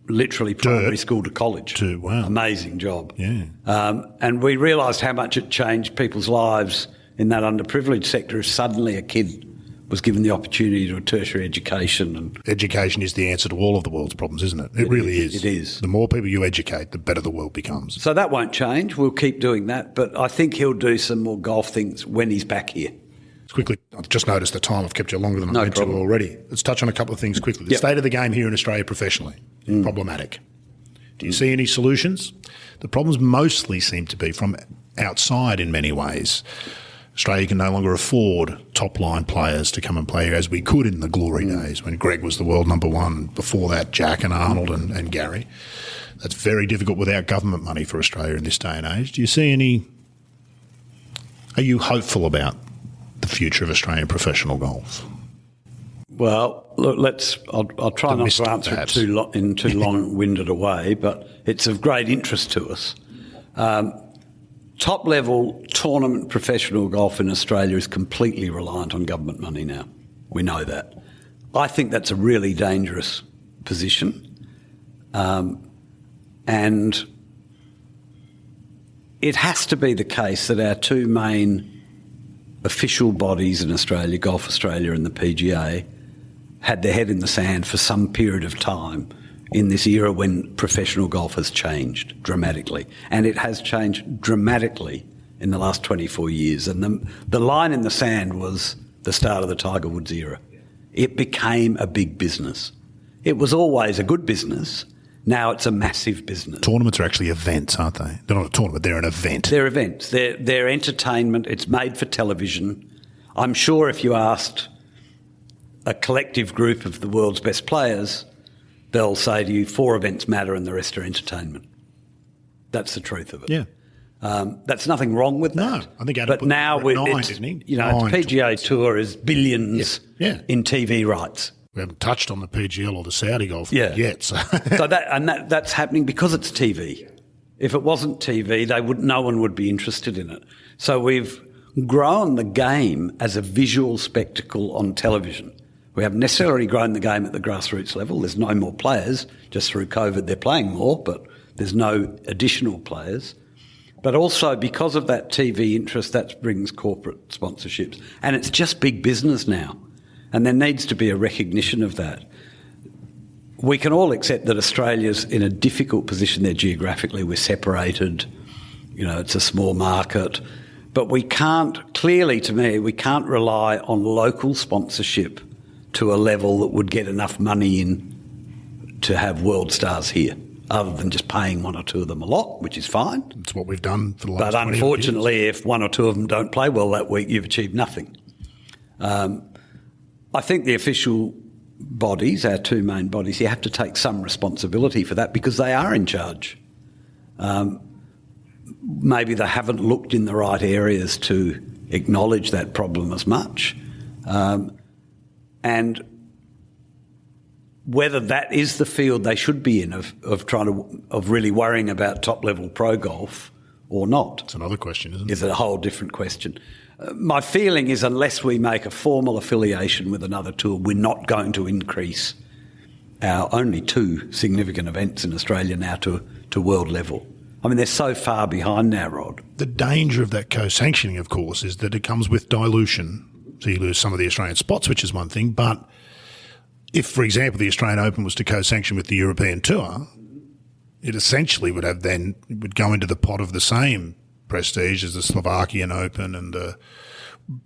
literally primary school to college. Wow. Amazing job. Yeah. And we realised how much it changed people's lives in that underprivileged sector if suddenly a kid was given the opportunity to a tertiary education. And education is the answer to all of the world's problems, isn't it? It really is. It is. The more people you educate, the better the world becomes. So that won't change. We'll keep doing that. But I think he'll do some more golf things when he's back here. Quickly, I've just noticed the time. I've kept you longer than I meant to problem. already. Let's touch on a couple of things quickly. The state of the game here in Australia professionally, problematic. Do you see any solutions? The problems mostly seem to be from outside in many ways. Australia can no longer afford top-line players to come and play here as we could in the glory days when Greg was the world #1. Before that, Jack and Arnold and Gary. That's very difficult without government money for Australia in this day and age. Do you see any... Are you hopeful about the future of Australian professional golf? Well, look, I'll try not to answer it in too long-winded a way, but it's of great interest to us. Top-level tournament professional golf in Australia is completely reliant on government money now. We know that. I think that's a really dangerous position. And it has to be the case that our two main official bodies in Australia, Golf Australia and the PGA, had their head in the sand for some period of time in this era when professional golf has changed dramatically. And it has changed dramatically in the last 24 years. And the line in the sand was the start of the Tiger Woods era. It became a big business. It was always a good business. Now it's a massive business. Tournaments are actually events, aren't they? They're not a tournament, they're an event. They're events. They're entertainment. It's made for television. I'm sure if you asked a collective group of the world's best players, they'll say to you 4 events matter and the rest are entertainment. That's the truth of it. Yeah. That's nothing wrong with that. No, I think Adam but now put 9, it's, didn't he? You know, the PGA Tour is billions in TV rights. We haven't touched on the PGL or the Saudi golf yet. So, that's happening because it's TV. If it wasn't TV, no one would be interested in it. So we've grown the game as a visual spectacle on television. We haven't necessarily grown the game at the grassroots level. There's no more players. Just through COVID, they're playing more, but there's no additional players. But also because of that TV interest, that brings corporate sponsorships. And it's just big business now. And there needs to be a recognition of that. We can all accept that Australia's in a difficult position there geographically. We're separated. You know, it's a small market. But we can't, clearly to me, we can't rely on local sponsorship to a level that would get enough money in to have world stars here, other than just paying 1 or 2 of them a lot, which is fine. It's what we've done for the last 20 years. But unfortunately, if 1 or 2 of them don't play well that week, you've achieved nothing. I think the official bodies, our 2 main bodies, you have to take some responsibility for that because they are in charge. Maybe they haven't looked in the right areas to acknowledge that problem as much. And whether that is the field they should be in of really worrying about top-level pro golf or not. It's another question, isn't it? Is a whole different question. My feeling is unless we make a formal affiliation with another tour, we're not going to increase our only 2 significant events in Australia now to world level. I mean, they're so far behind now, Rod. The danger of that co-sanctioning, of course, is that it comes with dilution. So you lose some of the Australian spots, which is one thing. But if, for example, the Australian Open was to co-sanction with the European Tour, it essentially would go into the pot of the same prestige as the Slovakian Open and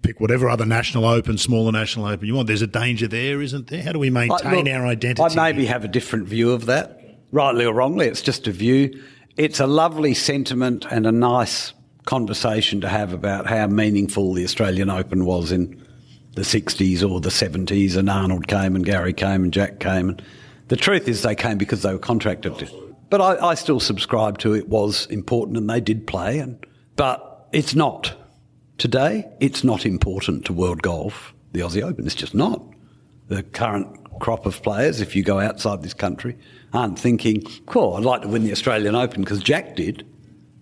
pick whatever other national open, smaller national open you want. There's a danger there, isn't there? How do we maintain our identity? I maybe have a different view of that, rightly or wrongly. It's just a view. It's a lovely sentiment and a nice conversation to have about how meaningful the Australian Open was in the 60s or the 70s, and Arnold came and Gary came and Jack came. And the truth is they came because they were contracted to. But I still subscribe to it was important and they did play. But it's not. Today, it's not important to world golf, the Aussie Open. It's just not. The current crop of players, if you go outside this country, aren't thinking, cool, I'd like to win the Australian Open because Jack did.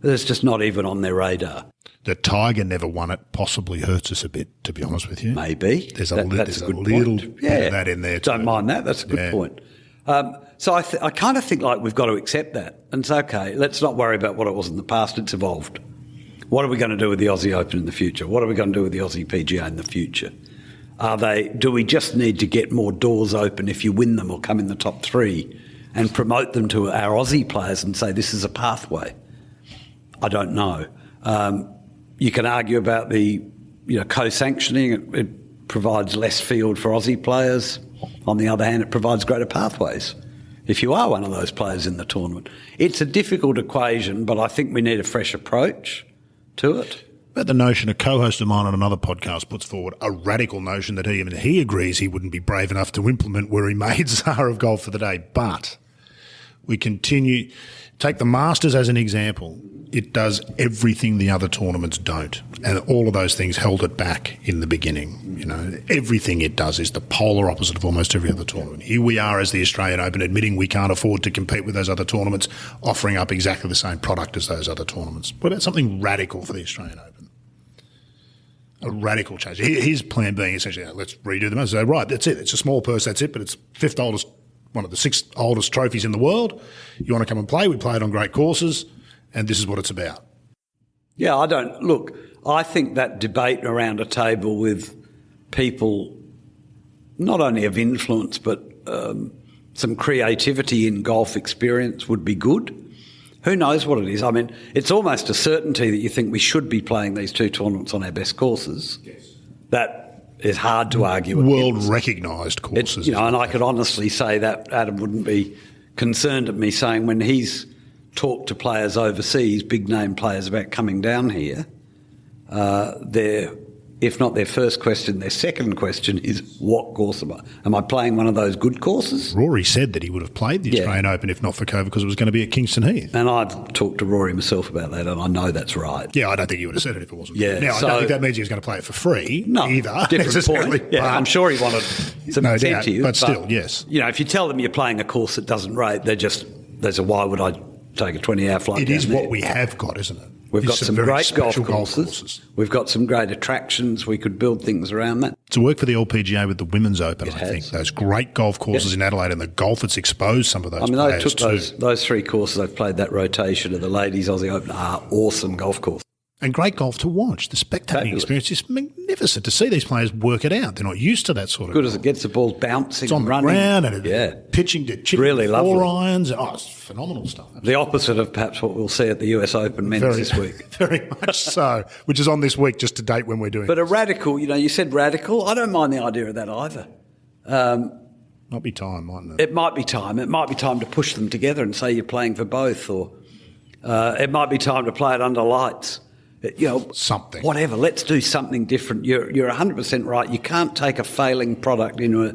It's just not even on their radar. The Tiger never won it possibly hurts us a bit, to be honest with you. Maybe. There's a little bit of that in there too. Don't mind that. That's a good point. So I kind of think like we've got to accept that and say, okay, let's not worry about what it was in the past. It's evolved. What are we going to do with the Aussie Open in the future? What are we going to do with the Aussie PGA in the future? Do we just need to get more doors open if you win them or come in the top 3 and promote them to our Aussie players and say this is a pathway? I don't know. You can argue about the co-sanctioning. It provides less field for Aussie players. On the other hand, it provides greater pathways if you are one of those players in the tournament. It's a difficult equation, but I think we need a fresh approach to it. But the notion, a co-host of mine on another podcast puts forward a radical notion that he agrees he wouldn't be brave enough to implement where he made Tsar of Golf for the day. But we continue, take the Masters as an example. It does everything the other tournaments don't. And all of those things held it back in the beginning. Everything it does is the polar opposite of almost every other tournament. Here we are as the Australian Open admitting we can't afford to compete with those other tournaments, offering up exactly the same product as those other tournaments. What about something radical for the Australian Open? A radical change. His plan being essentially, let's redo the Masters. So, right, that's it. It's a small purse, that's it, but it's fifth oldest, one of the 6th oldest trophies in the world. You want to come and play? We play it on great courses. And this is what it's about. Yeah, I think that debate around a table with people not only of influence but some creativity in golf experience would be good. Who knows what it is? I mean, it's almost a certainty that you think we should be playing these 2 tournaments on our best courses. Yes. That is hard to argue against. World-recognised courses. And I could honestly say that Adam wouldn't be concerned at me saying when he's talk to players overseas, big-name players, about coming down here, if not their first question, their second question is, what course am I? Am I playing one of those good courses? Rory said that he would have played the Australian Open if not for COVID because it was going to be at Kingston Heath. And I've talked to Rory myself about that, and I know that's right. Yeah, I don't think he would have said it if it wasn't. Yeah, now, I don't think that means he was going to play it for free either. Different point. Yeah, I'm sure he wanted some incentive. But still, yes. If you tell them you're playing a course that doesn't rate, there's a why would I take a 20-hour flight It down is there. what we have got, isn't it? We've got some great golf courses. We've got some great attractions. We could build things around that. It's a work for the LPGA with the Women's Open, I think. Those great golf courses in Adelaide, and the golf that's exposed some of those players they took those 3 courses. They've played that rotation of the Ladies Aussie Open are awesome golf courses. And great golf to watch. The spectating experience is magnificent to see these players work it out. They're not used to that sort of good golf. As it gets, the ball's bouncing, it's on running. The ground and pitching to chip really 4 irons. Oh, it's phenomenal stuff. Absolutely. The opposite of perhaps what we'll see at the US Open men's this week. Very much so, which is on this week just to date when we're doing But this. A radical, you said radical. I don't mind the idea of that either. Might be time, mightn't it? It might be time. It might be time to push them together and say you're playing for both, or it might be time to play it under lights. Something. Whatever. Let's do something different. You're 100% right. You can't take a failing product into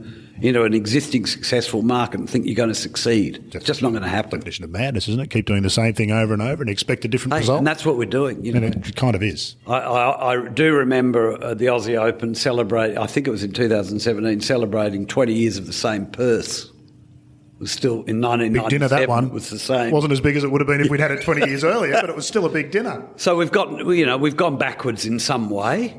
an existing successful market and think you're going to succeed. Definitely. It's just not going to happen. Definition of madness, isn't it? Keep doing the same thing over and over and expect a different result. And that's what we're doing. And it kind of is. I do remember the Aussie Open I think it was in 2017, celebrating 20 years of the same purse was still in 1997. Big dinner, that one. It was the same. Wasn't as big as it would have been if we'd had it 20 years earlier, but it was still a big dinner. So we've gone backwards in some way.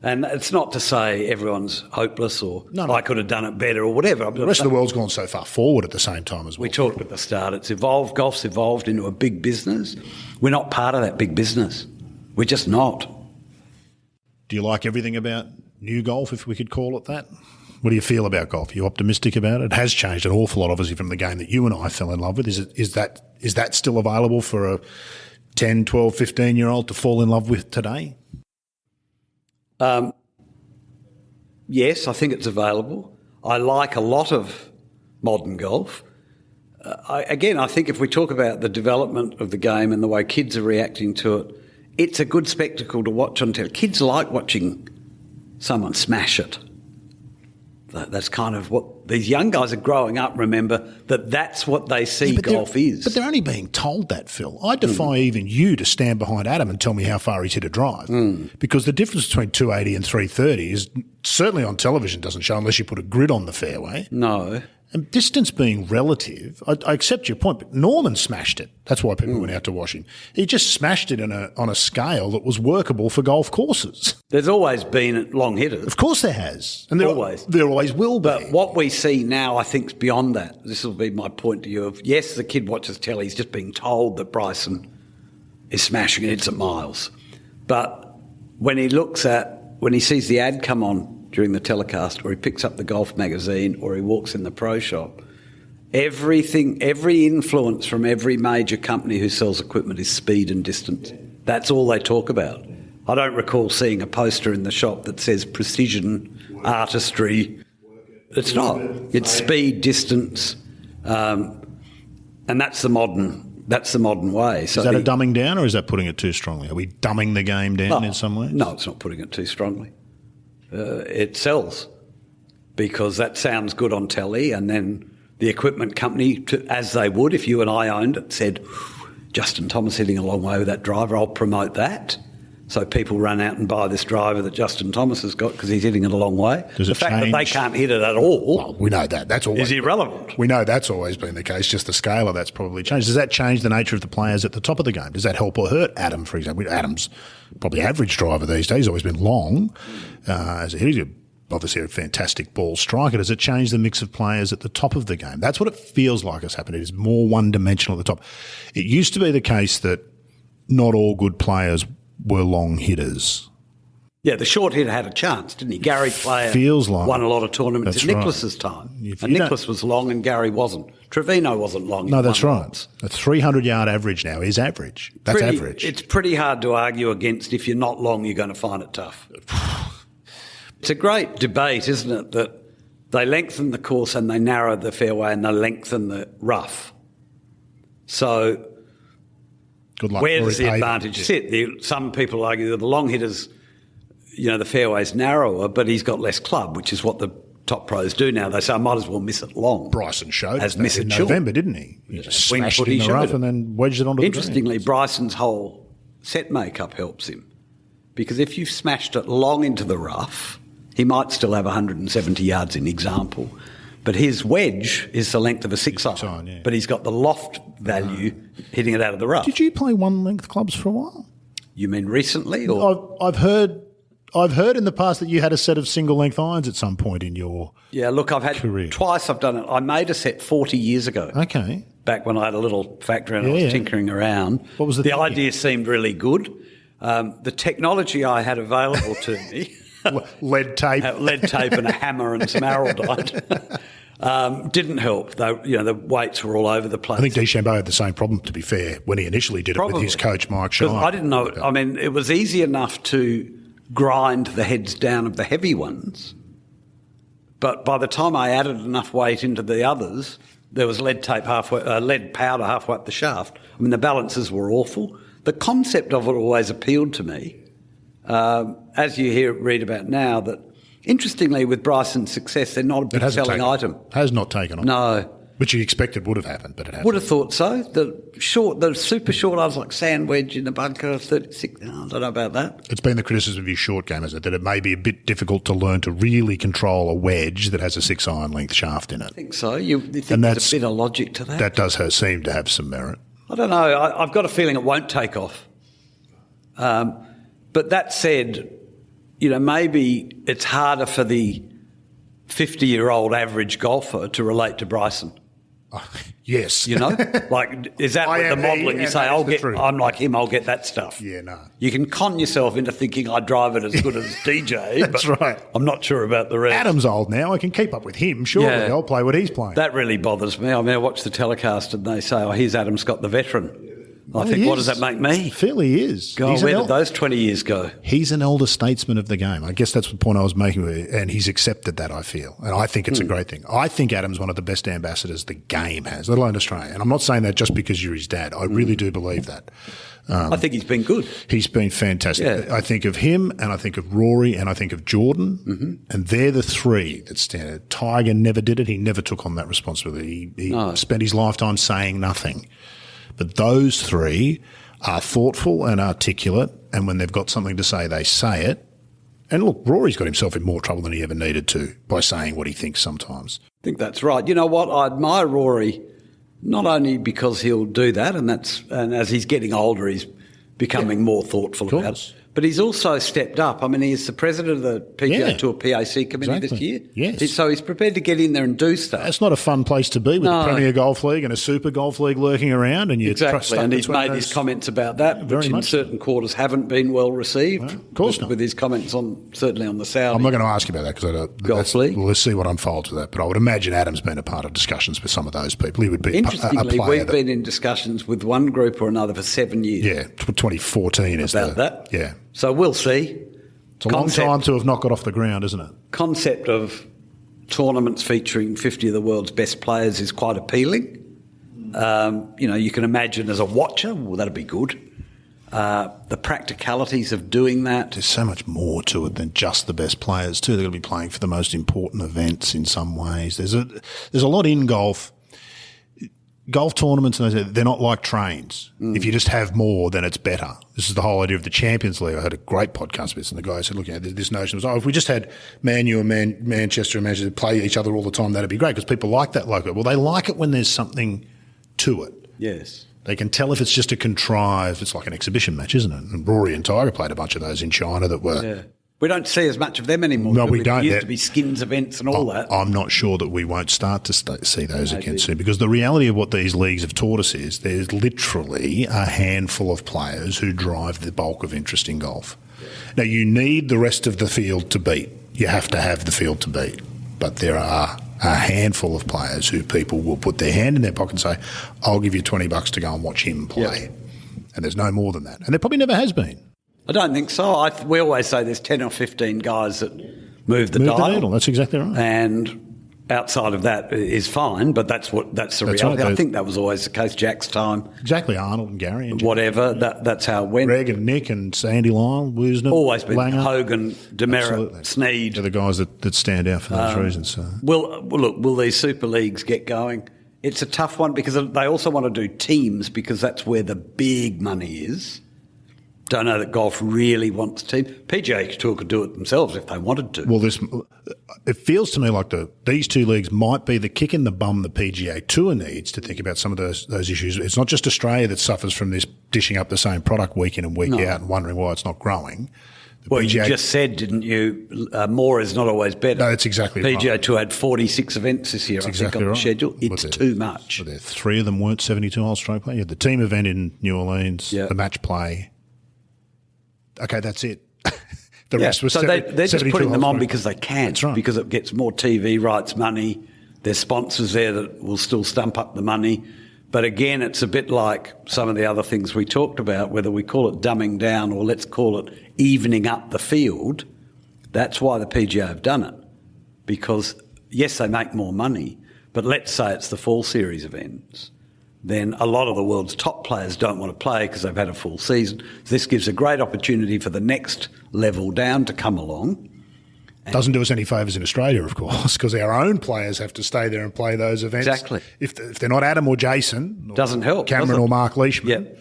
And it's not to say everyone's hopeless or I could have done it better or whatever. The rest of the world's gone so far forward at the same time as well. We talked at the start. It's evolved. Golf's evolved into a big business. We're not part of that big business. We're just not. Do you like everything about new golf, if we could call it that? What do you feel about golf? Are you optimistic about it? It has changed an awful lot, obviously, from the game that you and I fell in love with. Is that still available for a 10, 12, 15-year-old to fall in love with today? Yes, I think it's available. I like a lot of modern golf. I think if we talk about the development of the game and the way kids are reacting to it, it's a good spectacle to watch on television. Kids like watching someone smash it. That's kind of what these young guys are growing up. Remember that's what they see golf is. But they're only being told that, Phil. I defy even you to stand behind Adam and tell me how far he's hit a drive, because the difference between 280 and 330 is certainly on television doesn't show unless you put a grid on the fairway. No. And distance being relative, I accept your point, but Norman smashed it. That's why people went out to watch him. He just smashed it on a scale that was workable for golf courses. There's always been long hitters. Of course there has. And there always will be. But what we see now, I think, is beyond that. This will be my point to you of, yes, the kid watches telly, he's just being told that Bryson is smashing it, it's at miles. But when he sees the ad come on during the telecast, or he picks up the golf magazine, or he walks in the pro shop, every influence from every major company who sells equipment is speed and distance. That's all they talk about. I don't recall seeing a poster in the shop that says precision, artistry. It's not. It's speed, distance, and that's the modern way. So is that a dumbing down, or is that putting it too strongly? Are we dumbing the game down in some ways? No, it's not putting it too strongly. It sells because that sounds good on telly, and then the equipment company, as they would if you and I owned it, said, Justin Thomas hitting a long way with that driver, I'll promote that. So people run out and buy this driver that Justin Thomas has got because he's hitting it a long way. The fact that they can't hit it at all, well, we know that. Is irrelevant. We know that's always been the case, just the scale of that's probably changed. Does that change the nature of the players at the top of the game? Does that help or hurt Adam, for example? Adam's probably average driver these days. He's always been long. He's obviously a fantastic ball striker. Does it change the mix of players at the top of the game? That's what it feels like has happened. It is more one-dimensional at the top. It used to be the case that not all good players were long hitters. Yeah, the short hitter had a chance, didn't he? Gary Player won a lot of tournaments in Nicklaus's time. And Nicklaus was long and Gary wasn't. Trevino wasn't long. No, that's right. A 300-yard average now is average. That's average. It's pretty hard to argue against. If you're not long, you're going to find it tough. It's a great debate, isn't it, that they lengthen the course and they narrow the fairway and they lengthen the rough. So good luck. Where does the advantage sit? Some people argue that the long hitters, the fairway's narrower, but he's got less club, which is what the top pros do now. They say, I might as well miss it long. Bryson showed as us in November, didn't he? He just smashed it in the rough and then wedged it onto the green. Interestingly, Bryson's whole set makeup helps him, because if you've smashed it long into the rough, he might still have 170 yards in example, but his wedge is the length of a six-iron. Yeah. But he's got the loft value hitting it out of the rough. Did you play one-length clubs for a while? You mean recently? Or? I've heard in the past that you had a set of single-length irons at some point in your I've had career. Twice I've done it. I made a set 40 years ago. Okay. Back when I had a little factory and I was tinkering around. What was the idea seemed really good. The technology I had available to me... lead tape and a hammer and some araldite. Didn't help. The weights were all over the place. I think DeChambeau had the same problem, to be fair, when he initially did it with his coach, Mike Shire. I didn't know. I mean, it was easy enough to grind the heads down of the heavy ones, but by the time I added enough weight into the others, there was lead powder halfway up the shaft. I mean, the balances were awful. The concept of it always appealed to me. As you read about now, that interestingly with Bryson's success, they're not a big selling item. Has not taken off. No. Which you expected would have happened, but it hasn't. Would have thought so. The super short, I was like sand wedge in the bunker, 36. I don't know about that. It's been the criticism of your short game, isn't it? That it may be a bit difficult to learn to really control a wedge that has a 6-iron length shaft in it. I think so. You think there's a bit of logic to that? That does seem to have some merit. I don't know. I've got a feeling it won't take off. But that said, maybe it's harder for the 50-year-old average golfer to relate to Bryson. Yes. Is that with the modelling? You say, I'm like him, I'll get that stuff. Yeah, no. You can con yourself into thinking I drive it as good as DJ. That's right. I'm not sure about the rest. Adam's old now. I can keep up with him. Surely I'll play what he's playing. That really bothers me. I mean, I watch the telecast and they say, here's Adam Scott, the veteran. I think, what does that make me? Philly is. God, where did those 20 years go? He's an elder statesman of the game. I guess that's the point I was making, and he's accepted that, I feel. And I think it's a great thing. I think Adam's one of the best ambassadors the game has, let alone Australia. And I'm not saying that just because you're his dad. I really do believe that. I think he's been good. He's been fantastic. Yeah. I think of him, and I think of Rory, and I think of Jordan, and they're the three that stand out. Tiger never did it. He never took on that responsibility. He spent his lifetime saying nothing. But those three are thoughtful and articulate, and when they've got something to say, they say it. And look, Rory's got himself in more trouble than he ever needed to by saying what he thinks sometimes. I think that's right. You know what? I admire Rory not only because he'll do that, and as he's getting older, he's becoming more thoughtful about it. But he's also stepped up. I mean, he's the president of the PGA Tour PAC committee this year. Yes. So he's prepared to get in there and do stuff. It's not a fun place to be with the Premier Golf League and a Super Golf League lurking around. And and he's made his comments about that, which in certain quarters haven't been well received. No, of course not. With his comments certainly on the Saudi. I'm not going to ask you about that because Golf League. Let's see what unfolds with that. But I would imagine Adam's been a part of discussions with some of those people. He would be Interestingly, a player. we've been in discussions with one group or another for 7 years. Yeah, 2014 is about that. Yeah. So we'll see. It's a long time to have not got off the ground, isn't it? Concept of tournaments featuring 50 of the world's best players is quite appealing. You can imagine as a watcher, well, that'd be good. The practicalities of doing that. There's so much more to it than just the best players too. They're going to be playing for the most important events in some ways. There's a lot in golf. Golf tournaments, they're not like trains. If you just have more, then it's better. This is the whole idea of the Champions League. I had a great podcast of this, and the guy said, look, this notion was, if we just had Man U and Manchester and Manchester play each other all the time, that'd be great, because people like that logo. Well, they like it when there's something to it. Yes. They can tell if it's just a contrived, it's like an exhibition match, isn't it? And Rory and Tiger played a bunch of those in China that were... Yeah. We don't see as much of them anymore. No, we don't. It used to be skins events and all that. I'm not sure that we won't start to see those again soon, because the reality of what these leagues have taught us is there's literally a handful of players who drive the bulk of interest in golf. Now, you need the rest of the field to beat. You have to have the field to beat. But there are a handful of players who people will put their hand in their pocket and say, I'll give you $20 to go and watch him play. Yep. And there's no more than that. And there probably never has been. I don't think so. We always say there's 10 or 15 guys that move the dial. That's exactly right. And outside of that is fine, but that's the reality. Right. I think that was always the case. Jack's time. Exactly. Arnold and Gary. And whatever. That's how it went. Greg and Nick and Sandy Lyle, Woosnam, always been Langer. Hogan, Demerit, Sneed. They're the guys that stand out for those reasons. So. Will these super leagues get going? It's a tough one because they also want to do teams, because that's where the big money is. Don't know that golf really wants to. PGA Tour could do it themselves if they wanted to. Well, it feels to me like these two leagues might be the kick in the bum the PGA Tour needs to think about some of those issues. It's not just Australia that suffers from this dishing up the same product week in and week out and wondering why it's not growing. Well, you just said, didn't you, more is not always better. No, that's exactly right. PGA Tour had 46 events this year, I think, on the schedule. It's too much. Well, 3 of them weren't 72-hole stroke play. You had the team event in New Orleans, the match play. Okay, that's it. The rest was they're just putting them on because they can. That's right. Because it gets more TV rights money. There's sponsors there that will still stump up the money. But again, it's a bit like some of the other things we talked about, whether we call it dumbing down or let's call it evening up the field. That's why the PGA have done it. Because, yes, they make more money, but let's say it's the fall series events. Then a lot of the world's top players don't want to play because they've had a full season. So this gives a great opportunity for the next level down to come along Doesn't do us any favours in Australia, of course, because our own players have to stay there and play those events. Exactly. If they're not Adam or Jason, or Doesn't help, Cameron does it? or Mark Leishman, Yep.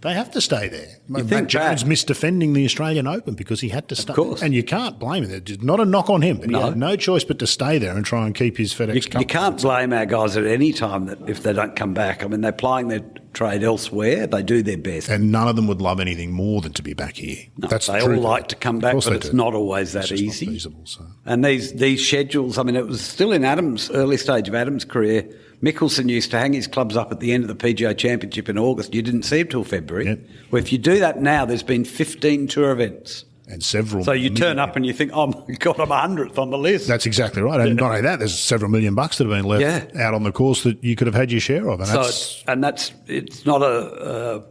they have to stay there. Matt think Jones back- missed defending the Australian Open because he had to stay. Of course. And you can't blame him. It's not a knock on him, but he No. had no choice but to stay there and try and keep his FedEx Cup. You can't blame our guys at any time that if they don't come back. I mean, they're plying their trade elsewhere. They do their best. And none of them would love anything more than to be back here. No, That's the they truth. all like to come Of back, course but they it's do. not always that It's just easy. not feasible, so. And these schedules, I mean, it was still in Adam's early stage of Adam's career. Mickelson used to hang his clubs up at the end of the PGA Championship in August. You didn't see him till February. Yep. Well, if you do that now, there's been 15 tour events. And several. So you turn up and you think, oh my God, I'm 100th on the list. That's exactly right. And not only that, there's several $1 million that have been left Yeah. out on the course that you could have had your share of. And It's not a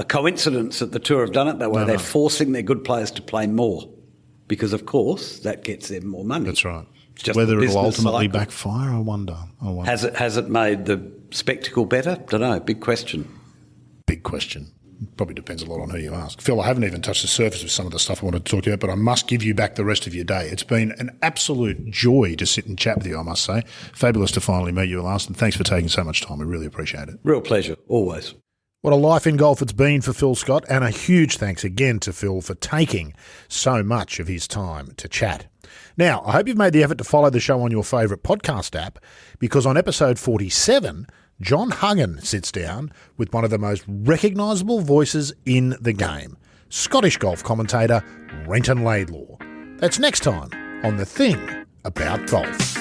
coincidence that the tour have done it that way. No, They're no. forcing their good players to play more because, of course, that gets them more money. that's right. It's just Whether the it'll business ultimately cycle. backfire, I wonder. Has it made the spectacle better? Don't know. Big question. Big question. Probably depends a lot on who you ask. Phil, I haven't even touched the surface of some of the stuff I wanted to talk to you about, but I must give you back the rest of your day. It's been an absolute joy to sit and chat with you, I must say. Fabulous to finally meet you at last, and thanks for taking so much time. We really appreciate it. Real pleasure, always. What a life in golf it's been for Phil Scott, and a huge thanks again to Phil for taking so much of his time to chat. Now, I hope you've made the effort to follow the show on your favourite podcast app, because on episode 47, John Huggan sits down with one of the most recognisable voices in the game, Scottish golf commentator Renton Laidlaw. That's next time on The Thing About Golf.